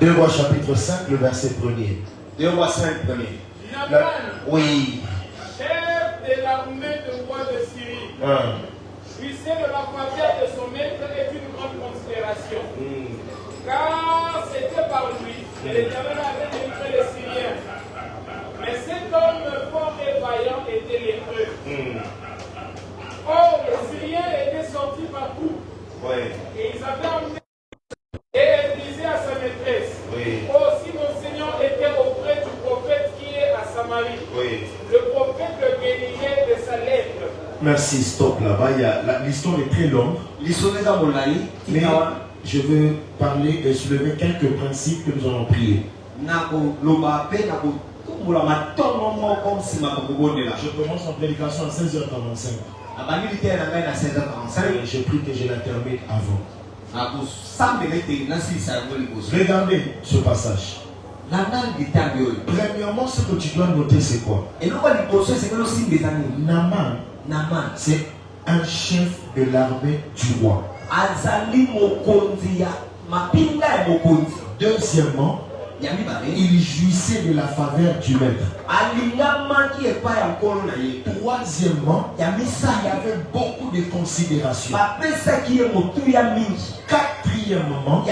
2 Rois chapitre 5, le verset 1er. 2 Rois 5, 1er. Oui. Chef de l'armée du roi de Syrie. Jouissait de la faveur de son maître est une grande considération. Car c'était par lui que l'Éternel avait délivré les Syriens. Mais cet homme fort et vaillant était lépreux. Or, les Syriens étaient sortis partout. Et ils avaient emmené et disait à sa maîtresse. Aussi mon Seigneur était auprès du prophète qui est à Samarie. Le prophète le guérirait de sa lèpre. Merci, stop là-bas. L'histoire est très longue. Mais je veux parler et soulever quelques principes que nous allons prier. Je commence en prédication à 16h45. Et je prie que je la termine avant. Regardez ce passage. Premièrement, ce que tu dois noter, c'est quoi? Naaman, c'est un chef de l'armée du roi. Deuxièmement, il jouissait de la faveur du maître. Troisièmement, il y avait beaucoup de considérations. Quatrièmement,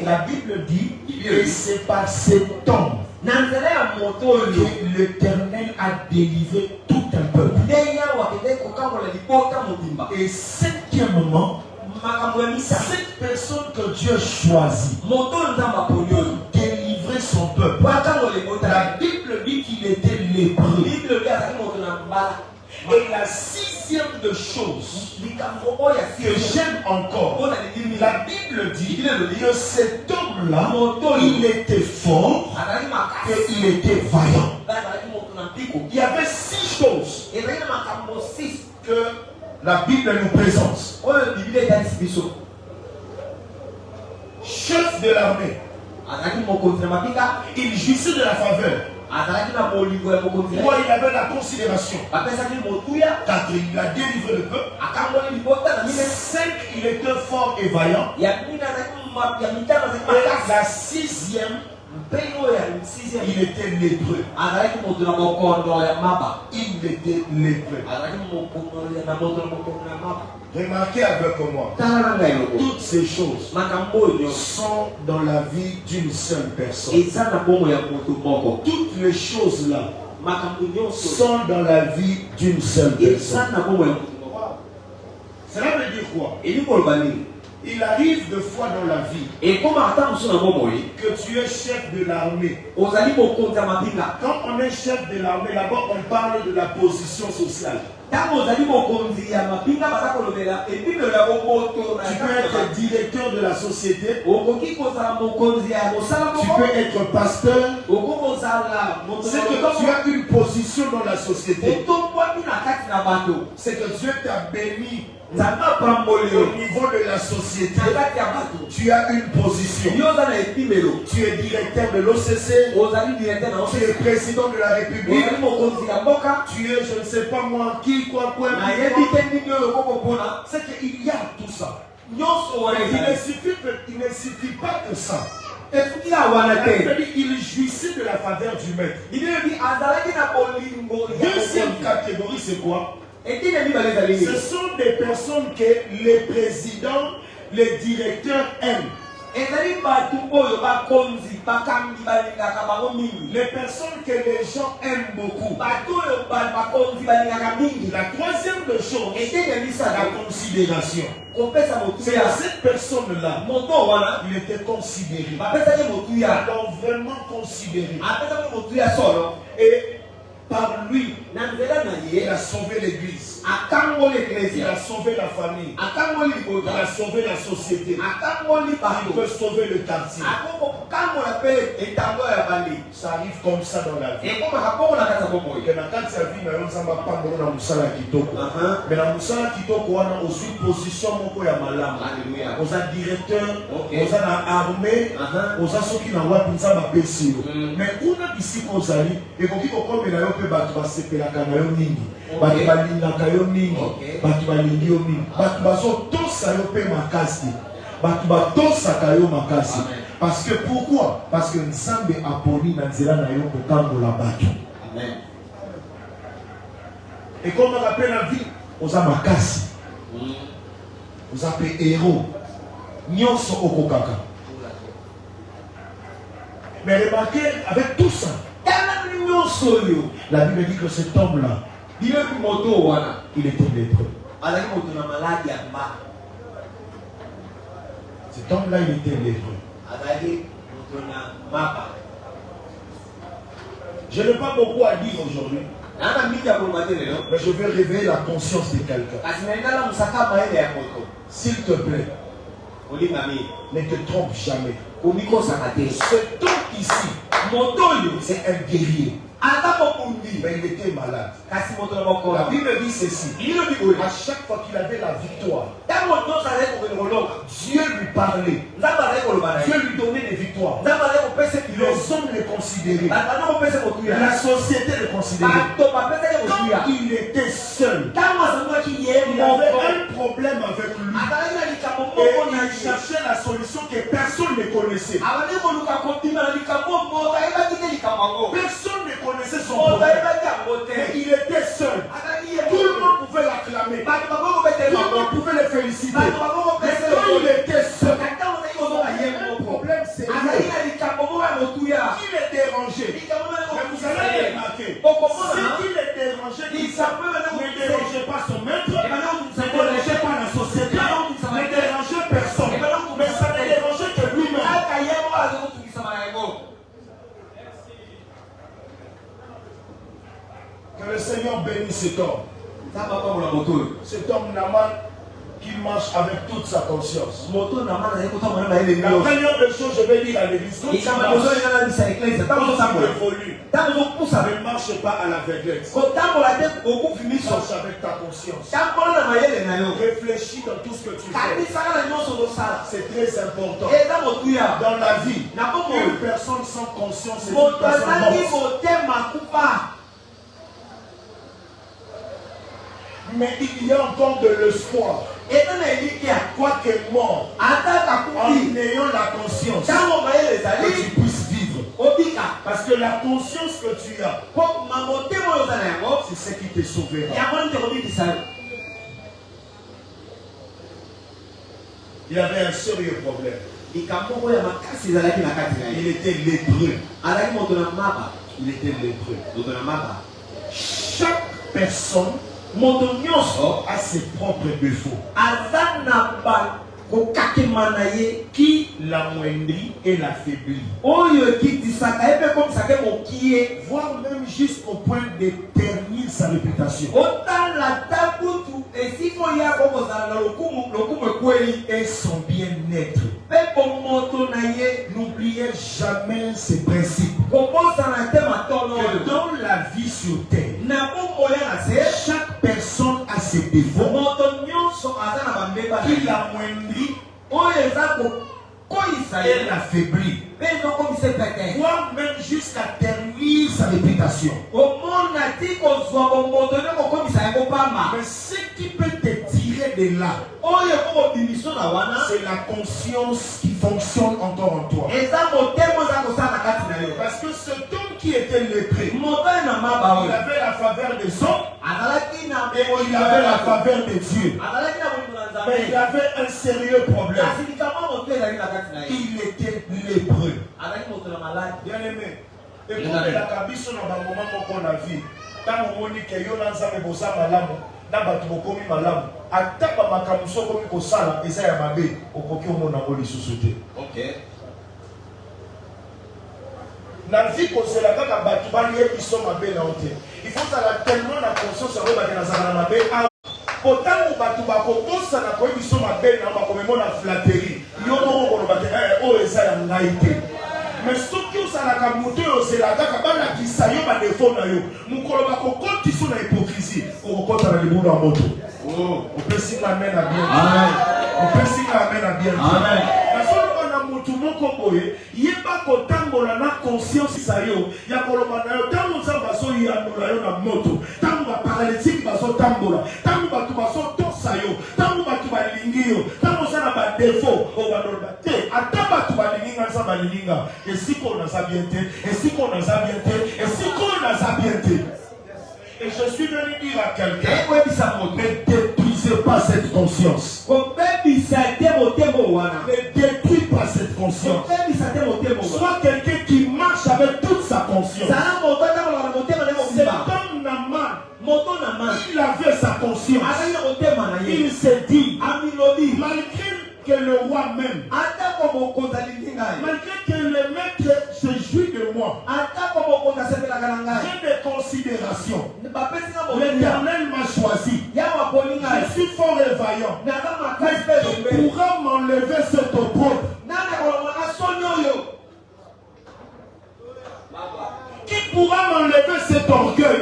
la Bible dit que c'est par cet homme que l'Éternel a délivré tout un peuple. Et cinquièmement, cette personne que Dieu choisit pour délivrer son peuple, la Bible dit qu'il était lépreux. Et la sixième de choses que j'aime encore, la Bible dit que cet homme-là, il était fort et il était vaillant. Il y avait 6 choses que la Bible nous présente. Chef de l'armée, il jouissait de la faveur. 3, il avait la considération. 4, il a délivré le peuple. 5, il était fort et vaillant. Et la 6e, il était lépreux. Il était lépreux. Remarquez avec moi, toutes ces choses sont dans la vie d'une seule personne. Toutes les choses là sont dans la vie d'une seule personne. Cela veut dire quoi? Il arrive de fois dans la vie que tu es chef de l'armée. Quand on est chef de l'armée, là-bas on parle de la position sociale. Tu peux être directeur de la société. Tu peux être pasteur. C'est que tu as une position dans la société. C'est que Dieu t'a béni. Au niveau de la société, tu as une position. Tu es directeur de l'OCC. Tu es président de la République. Tu es, je ne sais pas moi, qui, quoi. C'est qu'il y a tout ça. Il ne suffit pas que ça. Il jouissait de la faveur du maître. Deuxième catégorie, c'est quoi? Ce sont des personnes que les présidents, les directeurs aiment. Les personnes que les gens aiment beaucoup. La troisième chose, la considération. C'est à cette personne-là, il était considéré. Alors vraiment considéré. Et par lui, il a sauvé l'église. Il a sauvé la famille. Il a sauvé la société. Il peut sauver le quartier. Ça arrive comme ça dans la vie. Mais dans Moussala Kitoko, on a aussi une position aux directeur, aux armée, aux associés qui n'ont pas de mais on a ici qu'on s'allie et qu'on dit qu'on peut battre la mingi. Batu balingaka yo mingi, batu balingi yo mingi, batu bazo tosa yo pe makasi, batu batosaka yo makasi. Parce que pourquoi? Parce que Nzambe a poli na nzela na yo kotambola bato. Amen. Et comme on appelle la vie, aux amakasi, aux appelle héros, nyonso okokaka. Mais remarquez, avec tout ça, la Bible dit que cet homme-là, il était lépreux. Cet homme-là, il était lépreux. Je n'ai pas beaucoup à dire aujourd'hui, mais je vais réveiller la conscience de quelqu'un. S'il te plaît, ne te trompe jamais. Cet homme ici, c'est un guerrier. Mais il était malade. La Bible dit ceci. À chaque fois qu'il avait la victoire, Dieu lui parlait. Dieu lui donnait des victoires. Les hommes le considéraient. La société le considérait. Quand il était seul, il avait un problème avec lui. Et il cherchait la solution que personne ne connaissait. Personne ne connaissait son problème. Mais il était seul. Tout le monde pouvait l'acclamer. Tout le monde pouvait le féliciter. Mais quand il était seul, le problème c'est lui. Il est dérangé. Mais vous allez remarquer, ce qu'il est dérangé, ne dérangeait pas son maître, ne dérangeait pas la société, ne dérangeait personne. Mais ça ne dérangeait que lui-même. Que le Seigneur bénisse cet homme. Cet homme Naman qui marche avec toute sa conscience. La première des choses, je vais dire à l'église, quand tu évolues, ne marche pas à l'aveuglette. Marche avec ta conscience. Réfléchis dans tout ce que tu fais. C'est très important. Dans la vie, une personne sans conscience est une personne morte. Mais il y a encore de l'espoir. Quoique mort, en ayant la conscience que tu puisses vivre. Parce que la conscience que tu as, c'est ce qui te sauvera. Il avait un sérieux problème. Il était lépreux. Il était lépreux. Chaque personne a ses propres défauts. Qui l'amoindrit et l'affaiblit. Voire même jusqu'au point de ternir sa réputation. Et son bien-être. N'oubliez jamais ces principes. Que dans la vie sur terre, chaque personne a ses défauts qui l'amoindrit et l'affaiblit. Voire même jusqu'à ternir sa réputation. Mais ce qui peut te tirer de là, c'est la conscience qui fonctionne encore en toi. Parce que cet homme qui était lépré, il avait la faveur des hommes et il avait la faveur de Dieu. Mais il avait un sérieux problème. Il était lépreux. Bien aimé, écoutez la cabine dans le moment qu'on a vu. Tant qu'on dit que yo lanzame boza malamu, na batu bokomi malamu. Ataba makamuso komi kosala eza ya mabe, okoki omona ngoli susute. OK. Na vie kosela kaka batu bali ebiso mabe na ote. Il faut ça tellement la conscience ya ba na zana mabe. Pourtant batu bakotosa na koyebiso mabe na bakomemona flatterie. Yo moko koloba te o eza ya ngaite. Mais ce qui est la moto, c'est la daka bana qui sayo ba défaut na yo. Mukolo ba kokoti so na hypocrisie. Ko kokota na libuno moto. Oh, on peut s'y amen à bien. Amen. On peut s'y amen à bien. Amen. Parce que na moto moko boye, yeba kotambola na conscience sayo. Ya koloba na yo tango za baso yandola yo na moto. Tango ba paralytique baso tambola. Tango ba tu baso tosa yo. Tango ba tu ba lingi yo. Tango za na ba défaut o ba dolba te. Ataba tu ba lingi nga ça balilinga. Et si qu'on a ça bien été, et si qu'on a ça bien été, et si qu'on a ça bien été. Et je suis venu dire à quelqu'un, ne détruisez pas cette conscience. Ne détruis pas cette conscience. Sois quelqu'un qui marche avec toute sa conscience. C'est comme Naaman. Il avait sa conscience. Il s'est dit, malgré que le roi m'aime, malgré que le maître se jouit de moi, j'ai des considérations. L'Éternel m'a choisi. Je suis fort et vaillant. Mais qui pourra m'enlever cette opprobre? Qui pourra m'enlever cet orgueil?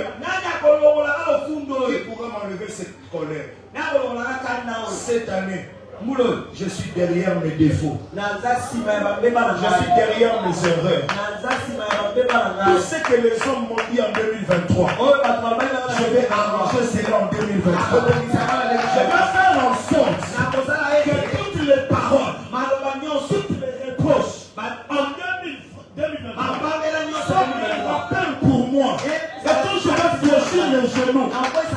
Qui pourra m'enlever cette colère? Cette année, je suis derrière mes défauts. Je suis derrière mes erreurs. Tout ce que les hommes m'ont dit en 2023, je vais arranger cela en 2023. Je vais faire en sorte que toutes les paroles, toutes les reproches en 2023 soient un rappel pour moi. Et quand je vais fléchir les genoux,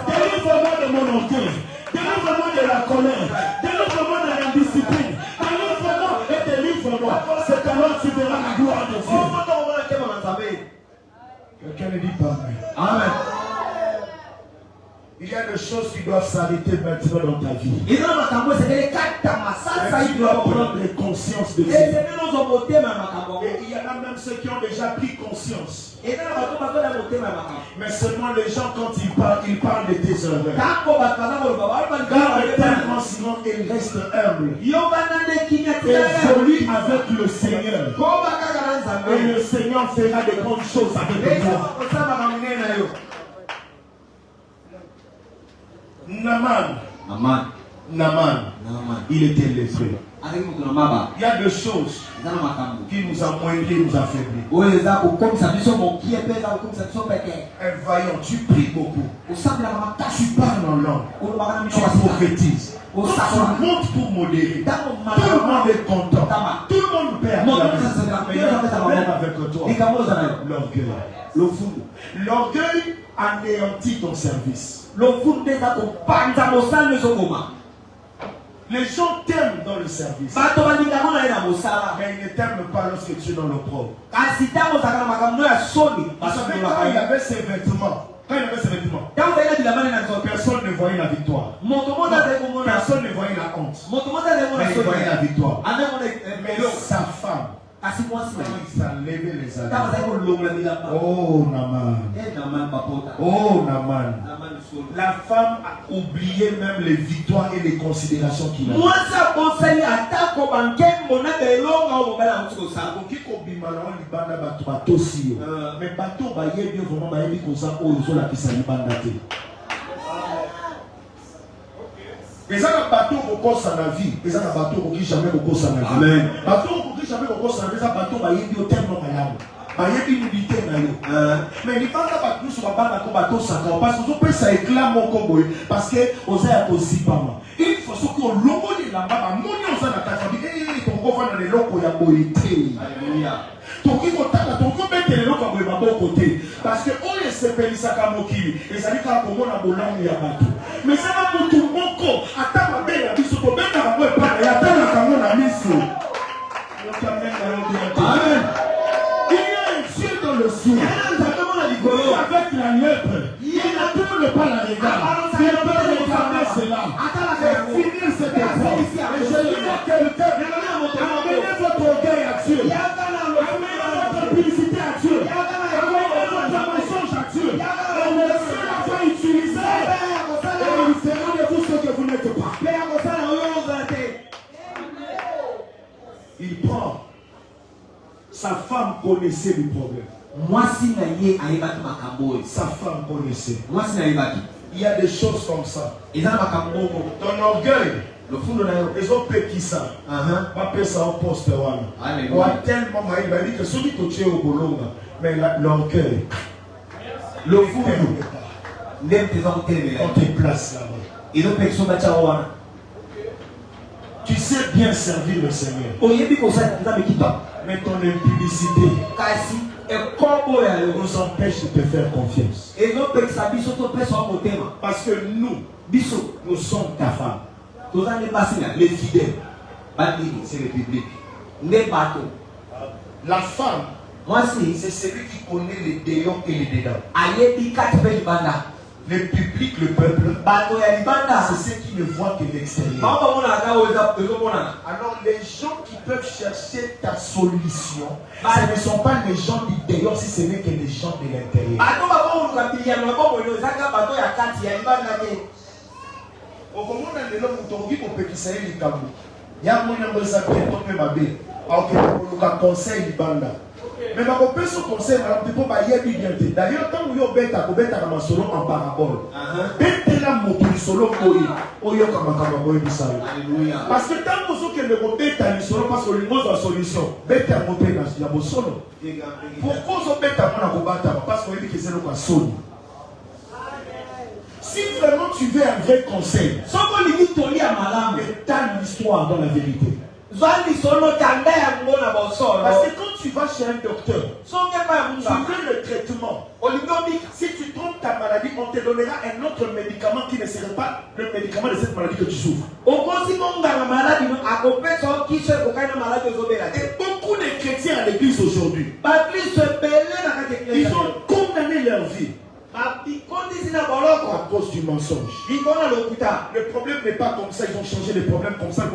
délivre-moi de mon orgueil, délivre-moi de la colère, délivre-moi de l'indiscipline, délivre-moi et délivre-moi. C'est alors que tu verras la gloire de Dieu. Quelqu'un ne dit pas Amen. Amen. Il y a des choses qui doivent s'arrêter maintenant dans ta vie. Et tu dois prendre conscience de ça. Et il y en a même ceux qui ont déjà pris conscience. Mais seulement les gens, quand ils parlent de tes erreurs. Garde tellement, sinon ils restent humbles. Évolue avec le Seigneur. Et le Seigneur fera de grandes choses avec toi. Naaman, il était lépreux. Il y a des choses qui nous amoindrissent, nous affaiblissent. Un vaillant, tu pries beaucoup. Tu parles en langue. Tu prophétises. Quand tu montes pour modérer, tout le monde est content. Tout le monde perd. Même avec toi. L'orgueil anéantit ton service. Les gens t'aiment dans le service. Mais ils ne t'aiment pas lorsque tu es dans l'opprobre. Parce que quand il avait ses vêtements, personne ne voyait la victoire. Personne ne voyait la honte. Mais il voyait la victoire. Mais sa femme, il s'est levé les années. Oh Naaman. Oh Naaman. La femme a oublié même les victoires et les considérations qu'il a. Mais bateau baye bien vraiment baye koza ozo la kisali bandate. Les gens bateau beaucoup ça na vie, les gens bateau qui jamais beaucoup ça na vie. Amen. Bateau qui jamais beaucoup ça na vie, ça bateau baye bien tellement malade. Baye bien unité na yo. Mais ni pas ça bateau sur banda ko bateau ça parce que on peut ça éclat mon combo parce que oza ya kozipama. Il faut ce qu'on logo de la baba moni oza na ta famille et ton go va dans les locaux ya boité. Alléluia. Parce que on est séparé ça comme qui et ça dit qu'on a bolami ya bato mais ça va pour tout moko ata ba bela biso ko benda ba boy pa ya tana kango na miso. Amen. Il y a un Dieu dans le ciel avec la lèpre. Il ne tourne pas la regard. Il peut regarder cela et finir cette épreuve. Et je dis à quelqu'un, amenez votre orgueil à Dieu. Publicité à Dieu, amenez votre mensonge à Dieu, et laissez la foi utiliser, et il fera de tout ce que vous n'êtes pas. Il prend. Sa femme connaissait le problème. Sa femme connaissait. Il y a des choses comme ça. Ton orgueil. Le fond de ils ont payé qui ça. Pas payé ça au poste. On a tellement dit que celui que tu es au boulot, mais l'orgueil, le fond, on te place là-bas. Tu sais sais bien servir le Seigneur. Mais ton impudicité nous empêche de te faire confiance. Parce que nous sommes ta femme. Les fidèles, c'est le public. La femme, c'est celui qui connaît les dehors et les dedans. Le public, le peuple, c'est ceux qui ne voient que l'extérieur. Alors les gens qui peuvent chercher ta solution, ce ne sont pas les gens du dehors, si ce n'est que les gens de l'intérieur. Mais ma copine se conseille, d'ailleurs, quand vous avez un solo en parabole, parce que tant que vous avez un solo, parce que vous avez une solution, pourquoi vous avez un parce que vous avez un solo. Si vraiment tu veux un vrai conseil, étale l'histoire dans la vérité. Parce que quand tu vas chez un docteur, tu veux le traitement. Si tu trompes ta maladie, on te donnera un autre médicament qui ne serait pas le médicament de cette maladie que tu souffres. Et beaucoup de chrétiens à l'église aujourd'hui, ils ont condamné leur vie à cause du mensonge. Le problème n'est pas comme ça, ils ont changé les problèmes comme ça.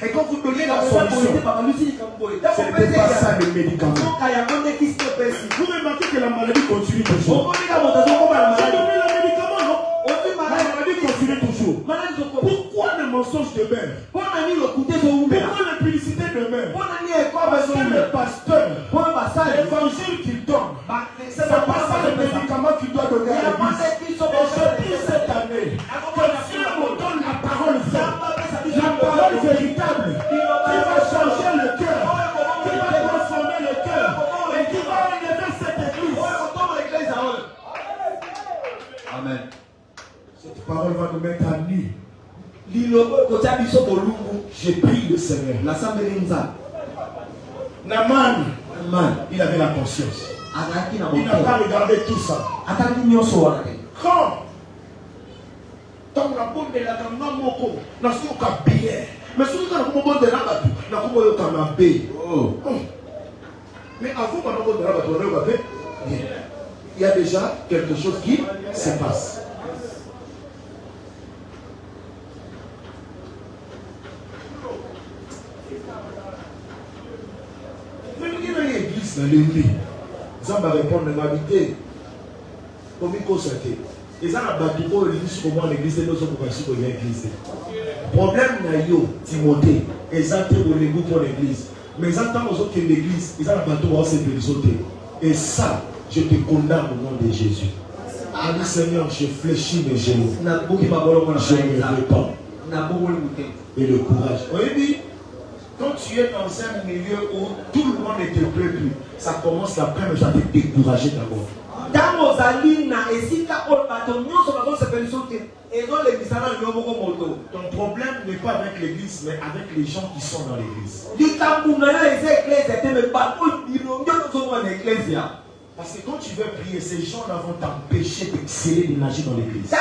Et quand vous donnez la solution, ce n'est pas ça le médicament. Vous remarquez que la maladie continue toujours. J'ai donné le médicament, non? La maladie continue toujours. Pourquoi le mensonge demeure? Pourquoi l'impudicité demeure? Parce que le pasteur, l'évangile qu'il donne, ce n'est pas ça le médicament qu'il doit donner à l'église. Et je dis cette année que Dieu me donne la parole vraie, la parole véritable, qui va changer le cœur, qui va transformer le cœur et qui va enlever cette église. Amen. Cette parole va nous mettre à nu. J'ai pris le Seigneur. Naman, il avait la conscience. Il n'a pas regardé tout ça. Quand ton rapport de la gamme moko, n'a pas bien. Mais si tu as un moment de la batte, n'a pas mais avant qu'on ait de la batte, il y a déjà quelque chose qui se passe. Dans l'église, ils ont répondre à l'habité. Comme il faut sortir. Ils ont battu pour l'église, comment l'église est dans son pour l'église. Problème n'a eu Timothée, ils ont été pour l'église. Mais ils entendent aux autres que l'église, ils ont battu pour se et ça, je te condamne au nom de Jésus. Allez Seigneur, je fléchis mes genoux. Je me répands. Et le courage. Oui, quand tu es dans un milieu où tout le monde ne te plaît plus, ça commence après, mais ça te décourager d'abord. Ton problème n'est pas avec l'église, mais avec les gens qui sont dans l'église. Parce que quand tu veux prier, ces gens-là vont t'empêcher d'exceller d'énergie dans l'église.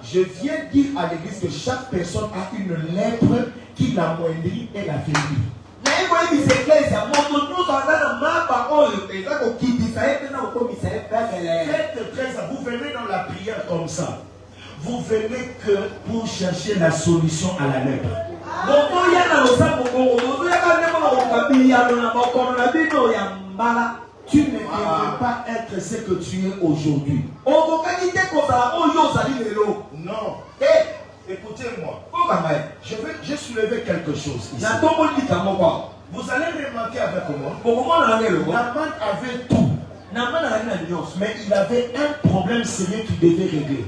Je viens dire à l'église que chaque personne a une lèpre qui l'amoindrit et la faiblit. Faites très ça. Vous venez dans la prière comme ça. Vous venez que pour chercher la solution à la lèpre. Tu ne devrais pas être ce que tu es aujourd'hui. Non. Écoutez-moi. J'ai soulevé quelque chose ici. Vous allez remarquer avec moi. Naman avait tout. Mais il avait un problème sérieux qu'il devait régler.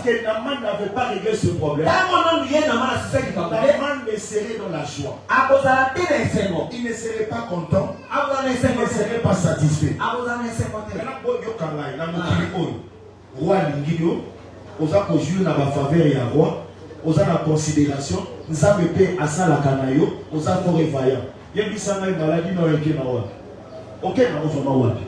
Que Naman n'avait pas réglé ce problème. Naman ne serait dans la joie. Il ne serait pas content. Il ne serait pas satisfait. roi Lingino, osa ko jouer na ba faveur ya roi, osa na considération, nzambe pe asala kanayo, osa fort et vaillant. Yebisa ngai maladie na yeke na wapi. OK na vraiment wapi.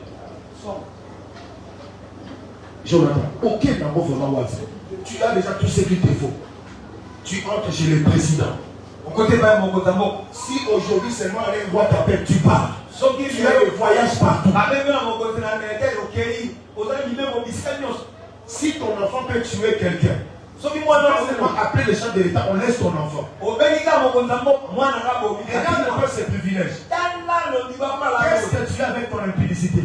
Jonathan, OK na vraiment wapi. Tu as déjà tout ce qu'il te faut. Tu entres chez le président. Si aujourd'hui seulement un roi t'appelle, tu pars. Tu as des voyages partout. Si ton enfant peut tuer quelqu'un, seulement appeler le chef de l'État, on laisse ton enfant. Regarde un peu ses privilèges. Qu'est-ce que tu as avec ton impudicité?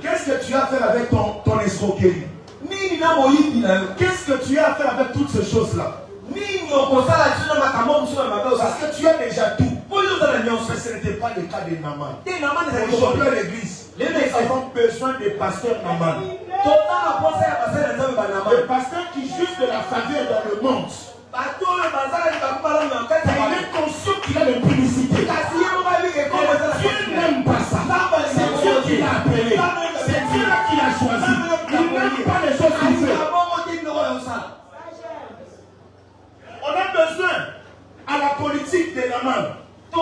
Qu'est-ce que tu as fait avec ton escroquerie? Qu'est-ce que tu as fait avec toutes ces choses-là? Parce que tu as déjà tout. Mais ce n'était pas le cas de Naman. Aujourd'hui à l'église, les avons besoin des pasteurs Naman. Des pasteurs qui jugent de la faveur dans le monde. Il est conscient qu'il a l'impudicité. Dieu n'aime pas ça. C'est Dieu qui l'a appelé. C'est Dieu qui l'a choisi. Il n'aime pas les choses qu'il fait. On a besoin à la politique de Naman. Qui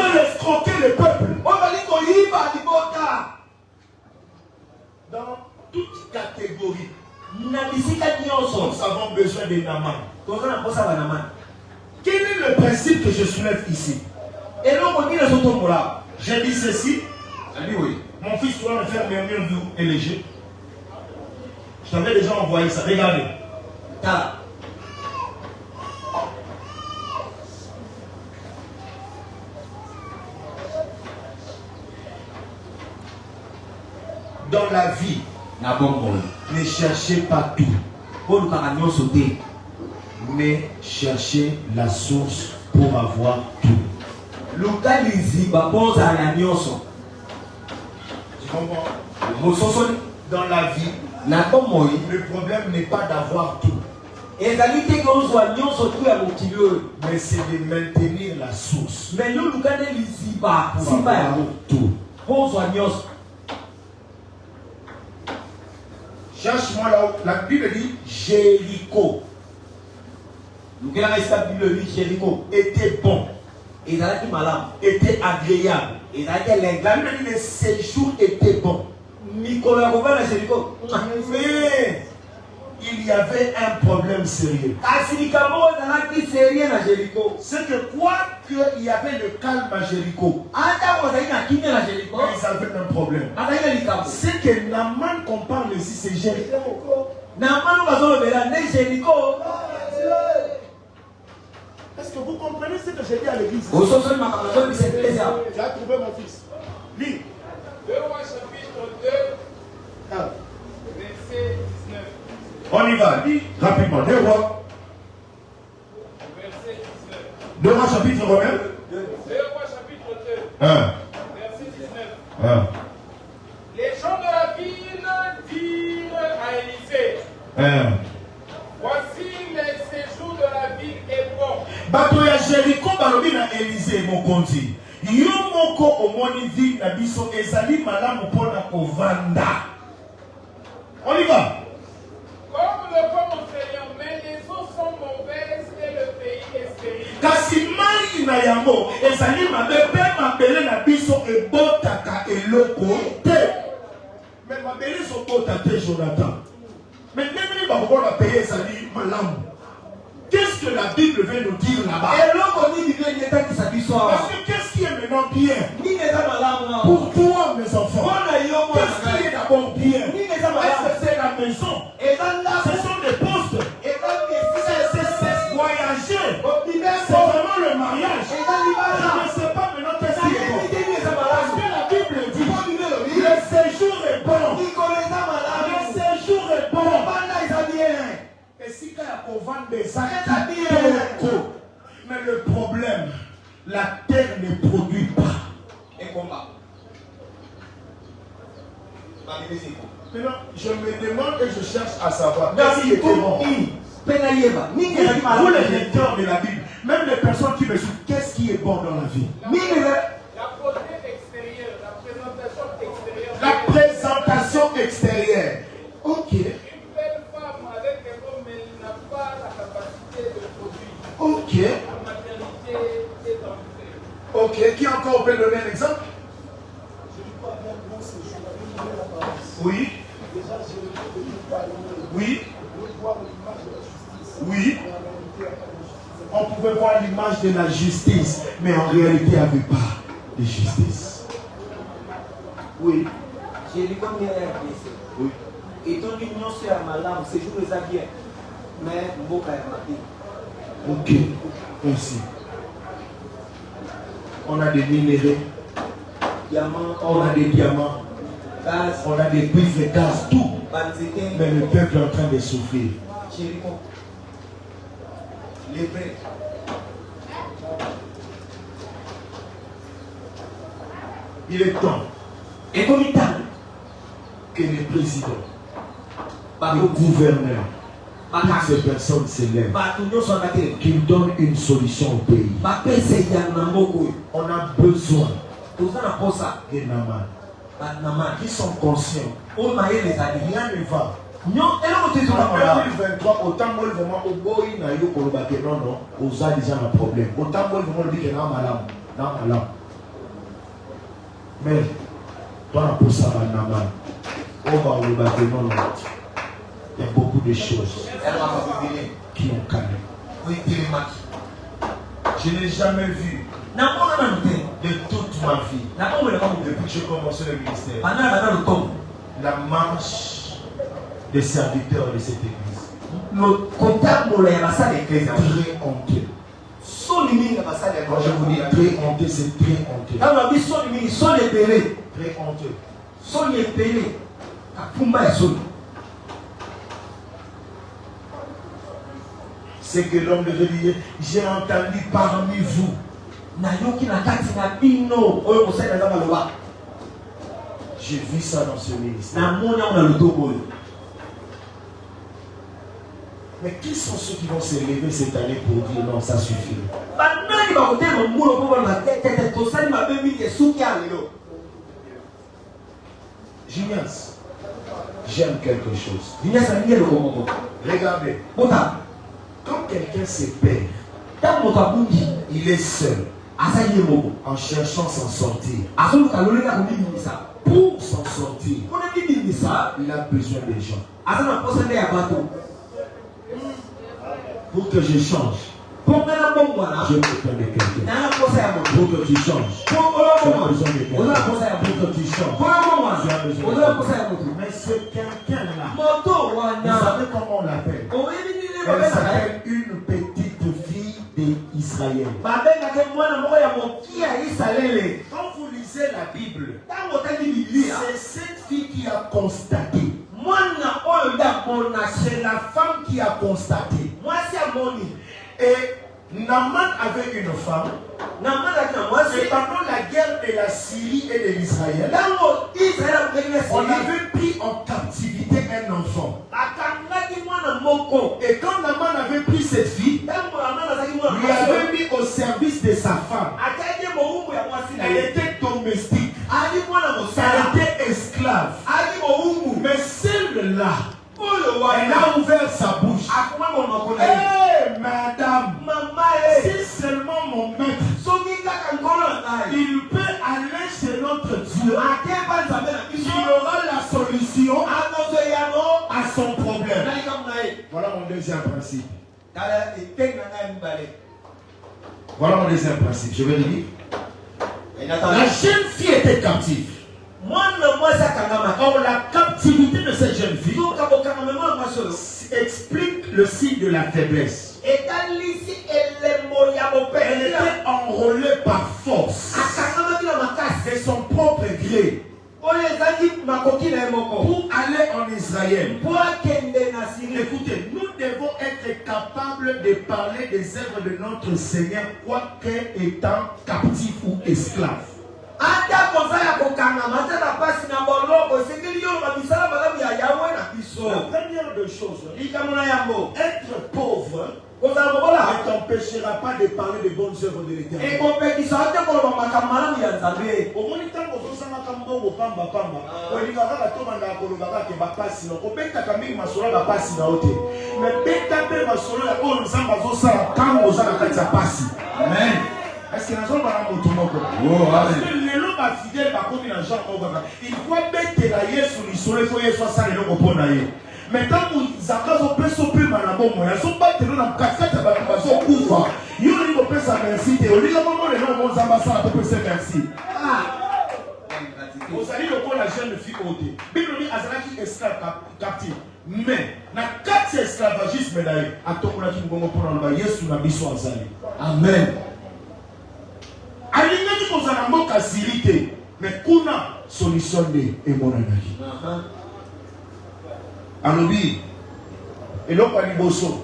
veut escroquer le peuple. Dans toute catégorie, nous avons besoin de Naman. Quel est le principe que je soulève ici? J'ai dit ceci. Mon fils doit me faire murmure et léger. Je t'avais déjà envoyé ça. Regardez. Dans la vie, ne cherchez pas tout. Mais cherchez la source pour avoir tout. Tu comprends? Dans la vie, le problème n'est pas d'avoir tout. Mais c'est de maintenir la source. Pour avoir tout. Cherche-moi là où la Bible dit Jéricho. Jéricho était bon, était agréable. La Bible dit le séjour était bon. Mais il y avait un problème sérieux. C'est que quoi qu'il y avait le calme à Jéricho, ils avaient un problème. C'est que Naman qu'on parle ici, c'est Jéricho. Est-ce que vous comprenez ce que j'ai dit à l'église? J'ai trouvé mon fils. Lis. 2 Rois chapitre 2, verset 19. On y va, lis rapidement. 2 Rois. Verset 19. 2 Rois chapitre combien? 2 Rois chapitre 2. 1. Verset 19. Les gens de la ville dirent à Élisée, voici les séjours de la ville est bon. Bato ya Jéricho balobi na Élisée mokonzi. Yo moko omoni ville na biso ezali malamu pona kovanda. On y va. Comme le pont océan, mais les eaux sont mauvaises et le pays est stérile. Kasi mai na yango ezali mabe pe mabele na biso ebotaka eloko te. Mais mabele sobota te Jonathan. Mais même pas pourquoi la payer ezali malamu. Qu'est-ce que la Bible veut nous dire là-bas? Parce que qu'est-ce qui est maintenant bien? Pour toi, mes enfants. Qu'est-ce qui est d'abord bien? Est-ce que c'est la maison? Ce sont des postes. C'est voyager. C'est vraiment le mariage. Je ne sais pas maintenant qu'est-ce qui est bon. Parce que la Bible dit, le séjour est bon. Le séjour est bon. Et si il y a pour vendre des actes, mais le problème, la terre ne produit pas. Maintenant, je me demande et je cherche à savoir qu'est-ce qui est bon. Vous les lecteurs de la Bible, même les personnes qui me suivent, qu'est-ce qui est bon dans la vie? La beauté extérieure, la présentation extérieure. La présentation La maternité est en fait. Ok. Qui encore peut donner un exemple? Oui. Oui. Oui. On pouvait voir l'image de la justice, mais en réalité, il n'y avait pas de justice. Oui. J'ai lu comme il y a blessé. Oui. Et ton union sur ma lame, c'est juste les habits. Mais mon beau a maté. Ok. Merci. On a des minéraux. Diamant, On a des diamants. gaz, On a des prises de gaz, tout. banzété, Mais le peuple est en train de souffrir. chéricon. Les vrais. Il est temps Et comme il t'a que les présidents, les gouverneurs, toutes ces personnes s'élèvent, qu'ils donnent une solution au pays. On a besoin de Naman qui sont conscients. Rien ne va. En 2023, autant moi vraiment au boy na yo kolobake non non, aux a déjà un problème. Autant moi vraiment dit que non malam. Mais toi pour ça Naman, on va kolobake non non. Il y a beaucoup de choses qui ont calmé. Je n'ai jamais vu de toute ma vie, depuis que j'ai commencé le ministère, la marche des serviteurs de cette église. Très honteux. Quand je vous dis très honteux, c'est très honteux. Très honteux. C'est que l'homme devait dire, j'ai entendu parmi vous. J'ai vu ça dans ce ministère. Mais qui sont ceux qui vont se lever cette année pour dire non, ça suffit? Junias, j'aime quelque chose. Regardez. Quand quelqu'un se perd, il est seul en cherchant à s'en sortir. Pour s'en sortir, il a besoin des gens. Pour que je change, je me besoin de quelqu'un. Pour que tu changes, tu as besoin de quelqu'un. Pour que tu changes, tu as besoin de quelqu'un. Mais ce quelqu'un-là, vous savez comment on l'appelle? Elle s'appelle une petite fille d'Israël. Quand vous lisez la Bible, c'est cette fille qui a constaté. C'est la femme qui a constaté. Et Naman avait une femme. Et pendant la guerre de la Syrie et de l'Israël, on avait pris en captivité un enfant. Et quand Naman avait pris cette fille, lui avait mis au service de sa femme. Elle était domestique. Elle était esclave. Mais celle-là, elle a ouvert sa bouche. Hey, madame, si seulement mon maître, il peut aller chez notre Dieu, il aura la solution à son problème. Voilà mon deuxième principe. Voilà mon deuxième principe. Je vais le dire. La jeune fille était captive. Or, la captivité de cette jeune fille explique le signe de la faiblesse. Elle était enrôlée par force de son propre gré pour aller en Israël. Écoutez, nous devons être capables de parler des œuvres de notre Seigneur, quoique étant captif ou esclave. La première des choses, être pauvre œuvres ne t'empêchera pas de parler des bonnes œuvres de l'Éternel. Au moniteur, amen. Est-ce que nous sommes dans le monde? Parce que les gens fidèles, il faut mettre la Yesu, il faut soit ça, les gens pour naïe. Maintenant, vous avez un peu de malabo, ils sont pas dans la casquette, ils sont couverts. Ils ont fait ça, merci. Ils ont dit que les gens vont s'ambasser, ils peuvent merci. Vous allez le prendre la jeune fille ôtée. Bible dit Azalaki esclave captif. Mais, dans le cadre de l'esclavagisme, à tout le monde pour le Yesu n'a pas besoin. Amen. Alinga dit qu'on a un mot facilité, mais qu'on a solutionné et mon ami. Alors oui, et l'autre a dit bosso,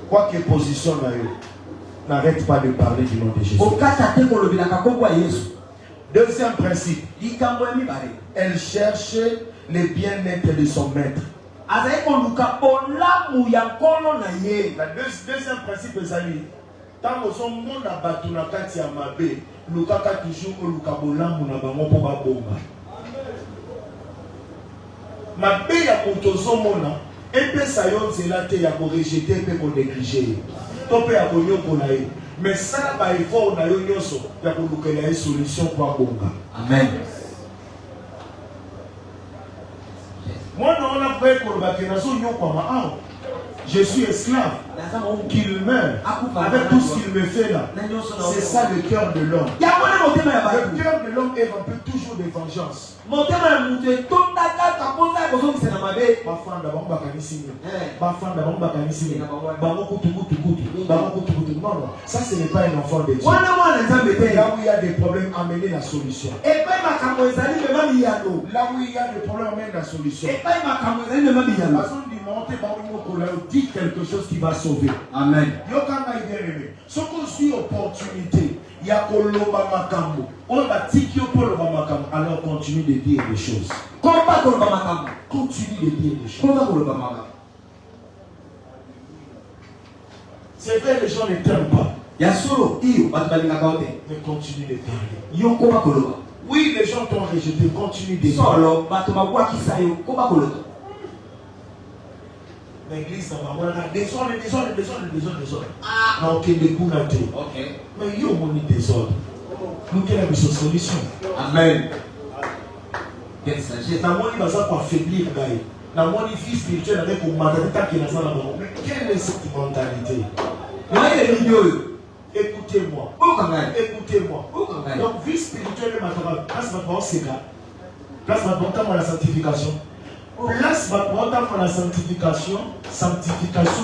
quoi que position n'arrête pas de parler du nom de Jésus. Deuxième principe, elle cherche le bien-être de son maître. La deuxième principe, les amis, tant que son monde a battu la carte à ma baie, nous avons toujours le cabolam ou la maman pour ma bombe. Ma baie a monté son monde, et puis ça y est, là, il y a pour rejeter, et pour négliger. Topé a connu pour l'aïe. Mais ça, il faut qu'on ait une solution pour la bombe. Amen. Moi, non, on a pris pour le bac, je suis esclave, qu'il meurt avec tout ce qu'il me fait là. C'est ça le cœur de l'homme. Le cœur de l'homme est rempli toujours de vengeance. Ma femme d'abord, ça ce n'est pas un enfant de Dieu. Là où il y a des problèmes, amenez la solution. Là où il y a des problèmes, amenez la solution. Dit quelque chose qui va sauver. Amen. Ce qu'on suit opportunité, il y a Koloba Makambo. On va tikio Koloba Makambo. Alors continue de dire des choses. Continue de dire des choses. C'est vrai, les gens ne t'aiment pas. Mais continue de parler. Oui, les gens t'ont rejeté. Continue de parler. L'église, désordre. Non, ok, les coups n'a été. Mais il y a un désordre. Nous, quelle est la solution? Amen. Dans mon livre, ça pour affaiblir, dans mon vie spirituelle, avec une mentalité qui est là. Mais quelle est cette mentalité? Écoutez-moi. Écoutez-moi. Donc, vie spirituelle, place maintenant, c'est là. Place maintenant, la sanctification. Place maintenant dans la sanctification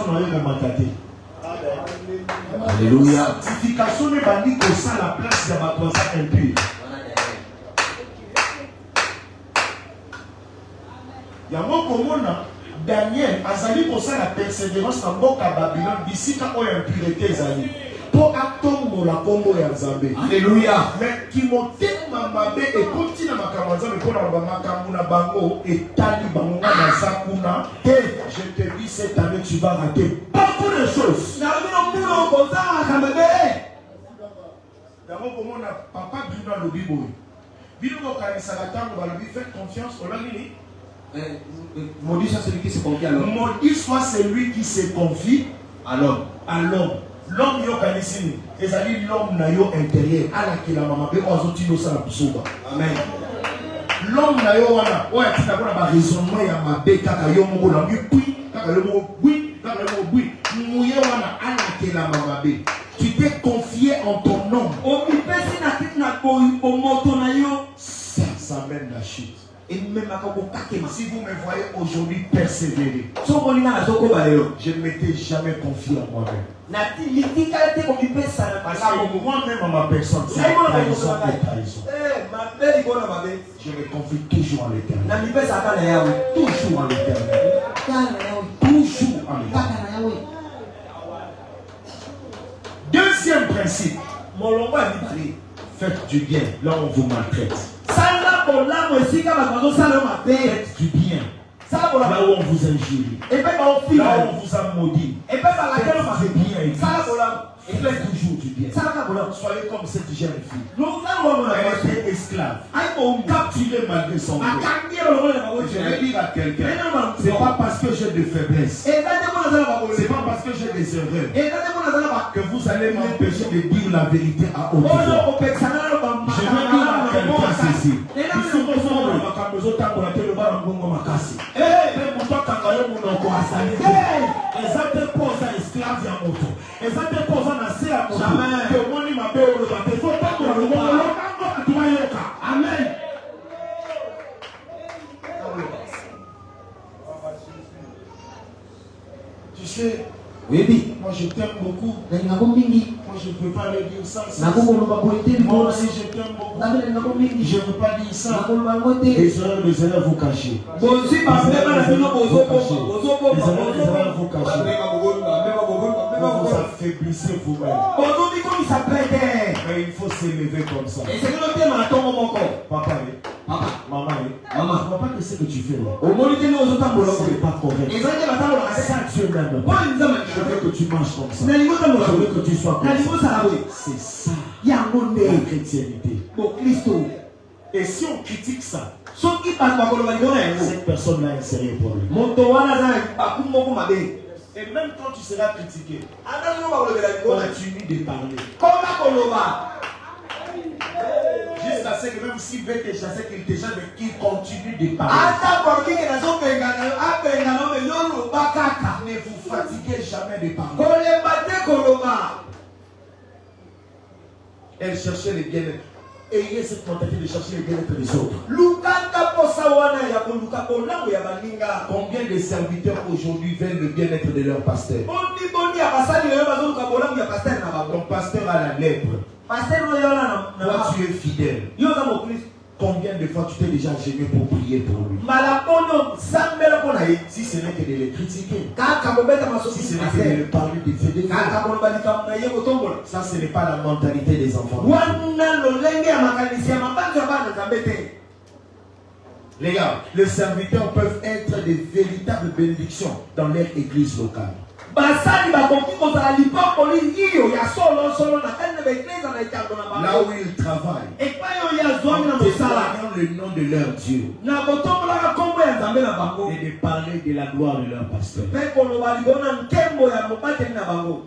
dans le mataté. Alléluia. Sanctification n'est pas dit que ça la place de ma pensée impure. Il y a un moment Daniel a sali pour ça la persévérance dans Boka Babylone d'ici quand il y a impureté zali. Pour attendre la combo et Zambé. Alléluia. Mais qui montait ma mabé et continue ma camarade pour la makamuna bango et tali bango na zakuna. Et je te dis cette année tu vas rater beaucoup de choses. D'abord comment on a papa Bina le bibo. Bino ko kanisa gatanga ba lui faire confiance au lagini. Maudit soit celui qui se confie à l'homme. Maudit soit celui qui se confie à l'homme. À l'homme. L'homme yo kanisini, ezali l'homme na yo intérieur, ala ki la mama be ozoti no sala pusoba. Amen. L'homme na yo wana, oya tika kuna ba raisonnement ya mabe kaka yo moko na bui, kaka yo moko bui, mouye wana ala ki la mama be. Tu t'es confié en ton nom. Ça mène la chute. Et même si vous me voyez aujourd'hui persévérer, je ne m'étais jamais confié en moi-même. Parce que moi-même, à ma personne, c'est trahison et trahison. Je me confie toujours en l'Éternel. Toujours en l'Éternel. Toujours en l'Éternel. Deuxième principe. Faites du bien là où on vous maltraite. Faites du bien. là où on vous injurie, là où on vous a maudit, faites du bien, Église. Faites toujours du bien. Soyez comme cette jeune fille. Elle était esclave, capturée malgré son corps. Je vais dire à quelqu'un, c'est pas parce que j'ai des faiblesses, c'est pas parce que j'ai des erreurs que vous allez m'empêcher de dire la vérité à haute voix. Je vais dire à quelqu'un ceci. Amen. Tu sais, oui, moi je t'aime beaucoup. Moi je ne peux pas le dire sans ça. Moi aussi je t'aime beaucoup. Je ne peux pas dire ça. Les erreurs vous cachez. Les erreurs vous cachez. Vous affaiblissez vous-même. Mais il faut s'élever comme ça. Papa, maman, je ne vois pas que ce que tu fais là. Ce n'est pas correct. Ça, Dieu n'aime pas. Je veux que tu marches comme ça. Je veux que tu sois comme ça. C'est ça. La chrétienté. Et si on critique ça, cette personne-là est sérieux pour lui. Et même quand tu seras critiqué, continue de parler. Jusqu'à ce que même s'il veut te chasser, qu'il te chasse, qu'il continue de parler. Ne vous fatiguez jamais de parler. Elle cherchait le bien-être. Ayez cette mentalité de chercher le bien-être des autres. Combien de serviteurs aujourd'hui veulent le bien-être de leur pasteur? Ton pasteur a la lèpre. Toi tu es fidèle. Combien de fois tu t'es déjà gêné pour prier pour lui? Si ce n'est que de les critiquer, si ce n'est que de les parler des faits de Dieu, ça ce n'est pas la mentalité des enfants. Les gars, les serviteurs peuvent être des véritables bénédictions dans leur église locale. Là où ils travaillent, en le nom de leur Dieu, et de parler de la gloire de leur pasteur.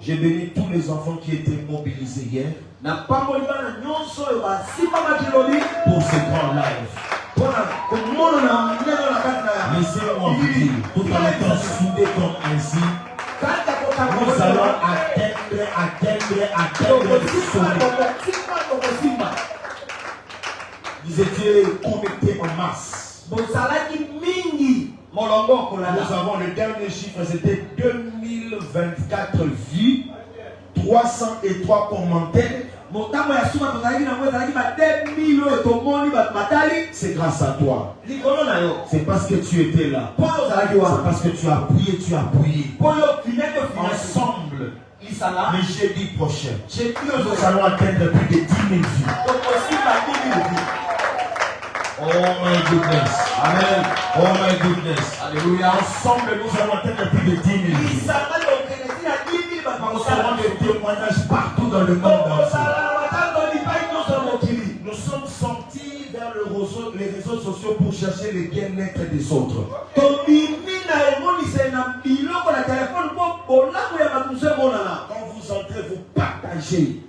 J'ai béni tous les enfants qui étaient mobilisés hier pour ce grand live. Laissez-moi vous dire, tout en étant soudés comme ainsi, nous allons atteindre le sommet. Vous étiez connectés en masse. Nous avons le dernier chiffre, c'était 2024 vues, 303 commentaires. C'est grâce à toi. C'est parce que tu étais là. C'est parce que tu as prié, Ensemble, le jeudi prochain, nous allons atteindre plus de 10 000 vues. Oh my goodness. Amen. Oh my goodness. Alléluia. Ensemble, nous allons atteindre plus de 10 000 vues. Nous avons des témoignages partout dans le monde entier. Nous sommes sortis vers les réseaux sociaux pour chercher le bien-être des autres. Quand vous entrez, vous partagez.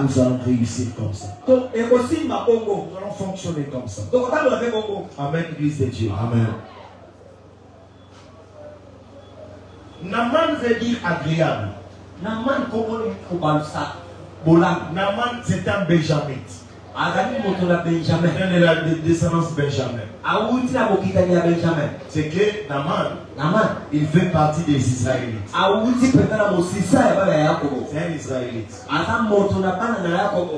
Nous allons réussir comme ça. Nous allons fonctionner comme ça. Amen, Église de Dieu. Amen. Naman veut dire agréable. Naman c'est un Benjamite. De la descendance Benjamin. C'est que Naman, il fait partie des Israélites. C'est un Israélite.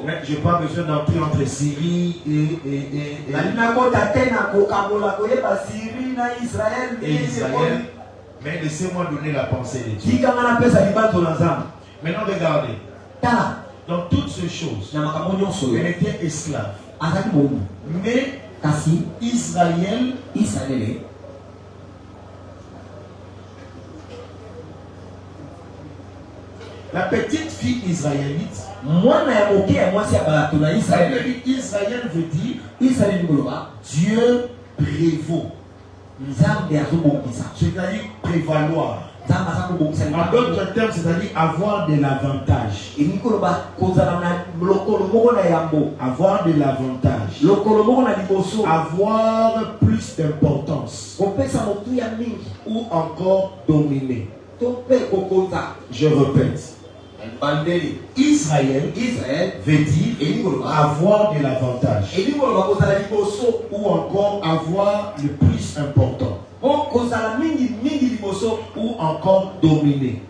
Mais je n'ai pas besoin d'entrer entre Syrie et Israël. Mais laissez-moi donner la pensée de Dieu. Maintenant regardez. Dans toutes ces choses, elle était esclave. Mais kasi Israël, la petite fille israélite, Israël veut dire Dieu prévaut. C'est-à-dire prévaloir. En d'autres termes, c'est-à-dire avoir de l'avantage. Avoir de l'avantage. Avoir plus d'importance. Ou encore dominer. Je répète. Israël veut dire avoir de l'avantage. Ou encore avoir le plus important. Ou encore dominer.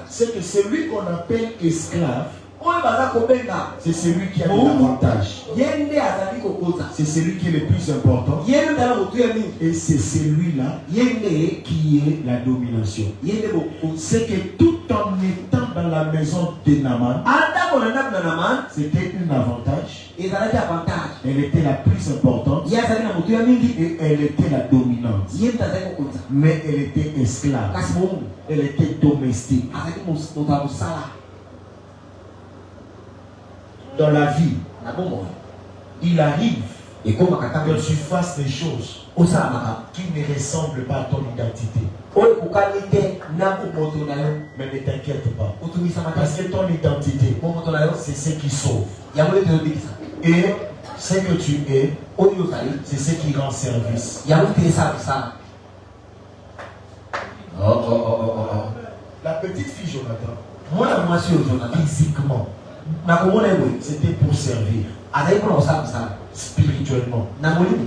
C'est que celui qu'on appelle esclave, c'est celui qui a de l'avantage. C'est celui qui est le plus important. Et c'est celui-là qui est la domination. C'est que tout en étant dans la maison de Naaman, c'était un avantage. Elle était la plus importante. Et elle était la dominante. Mais elle était esclave. Elle était domestique. Dans la vie, il arrive que tu fasses des choses qui ne ressemblent pas à ton identité. Mais ne t'inquiète pas. Parce que ton identité, c'est ce qui sauve. Et ce que tu es, c'est ce qui rend service. La petite fille Jonathan, physiquement, c'était pour servir. Spirituellement,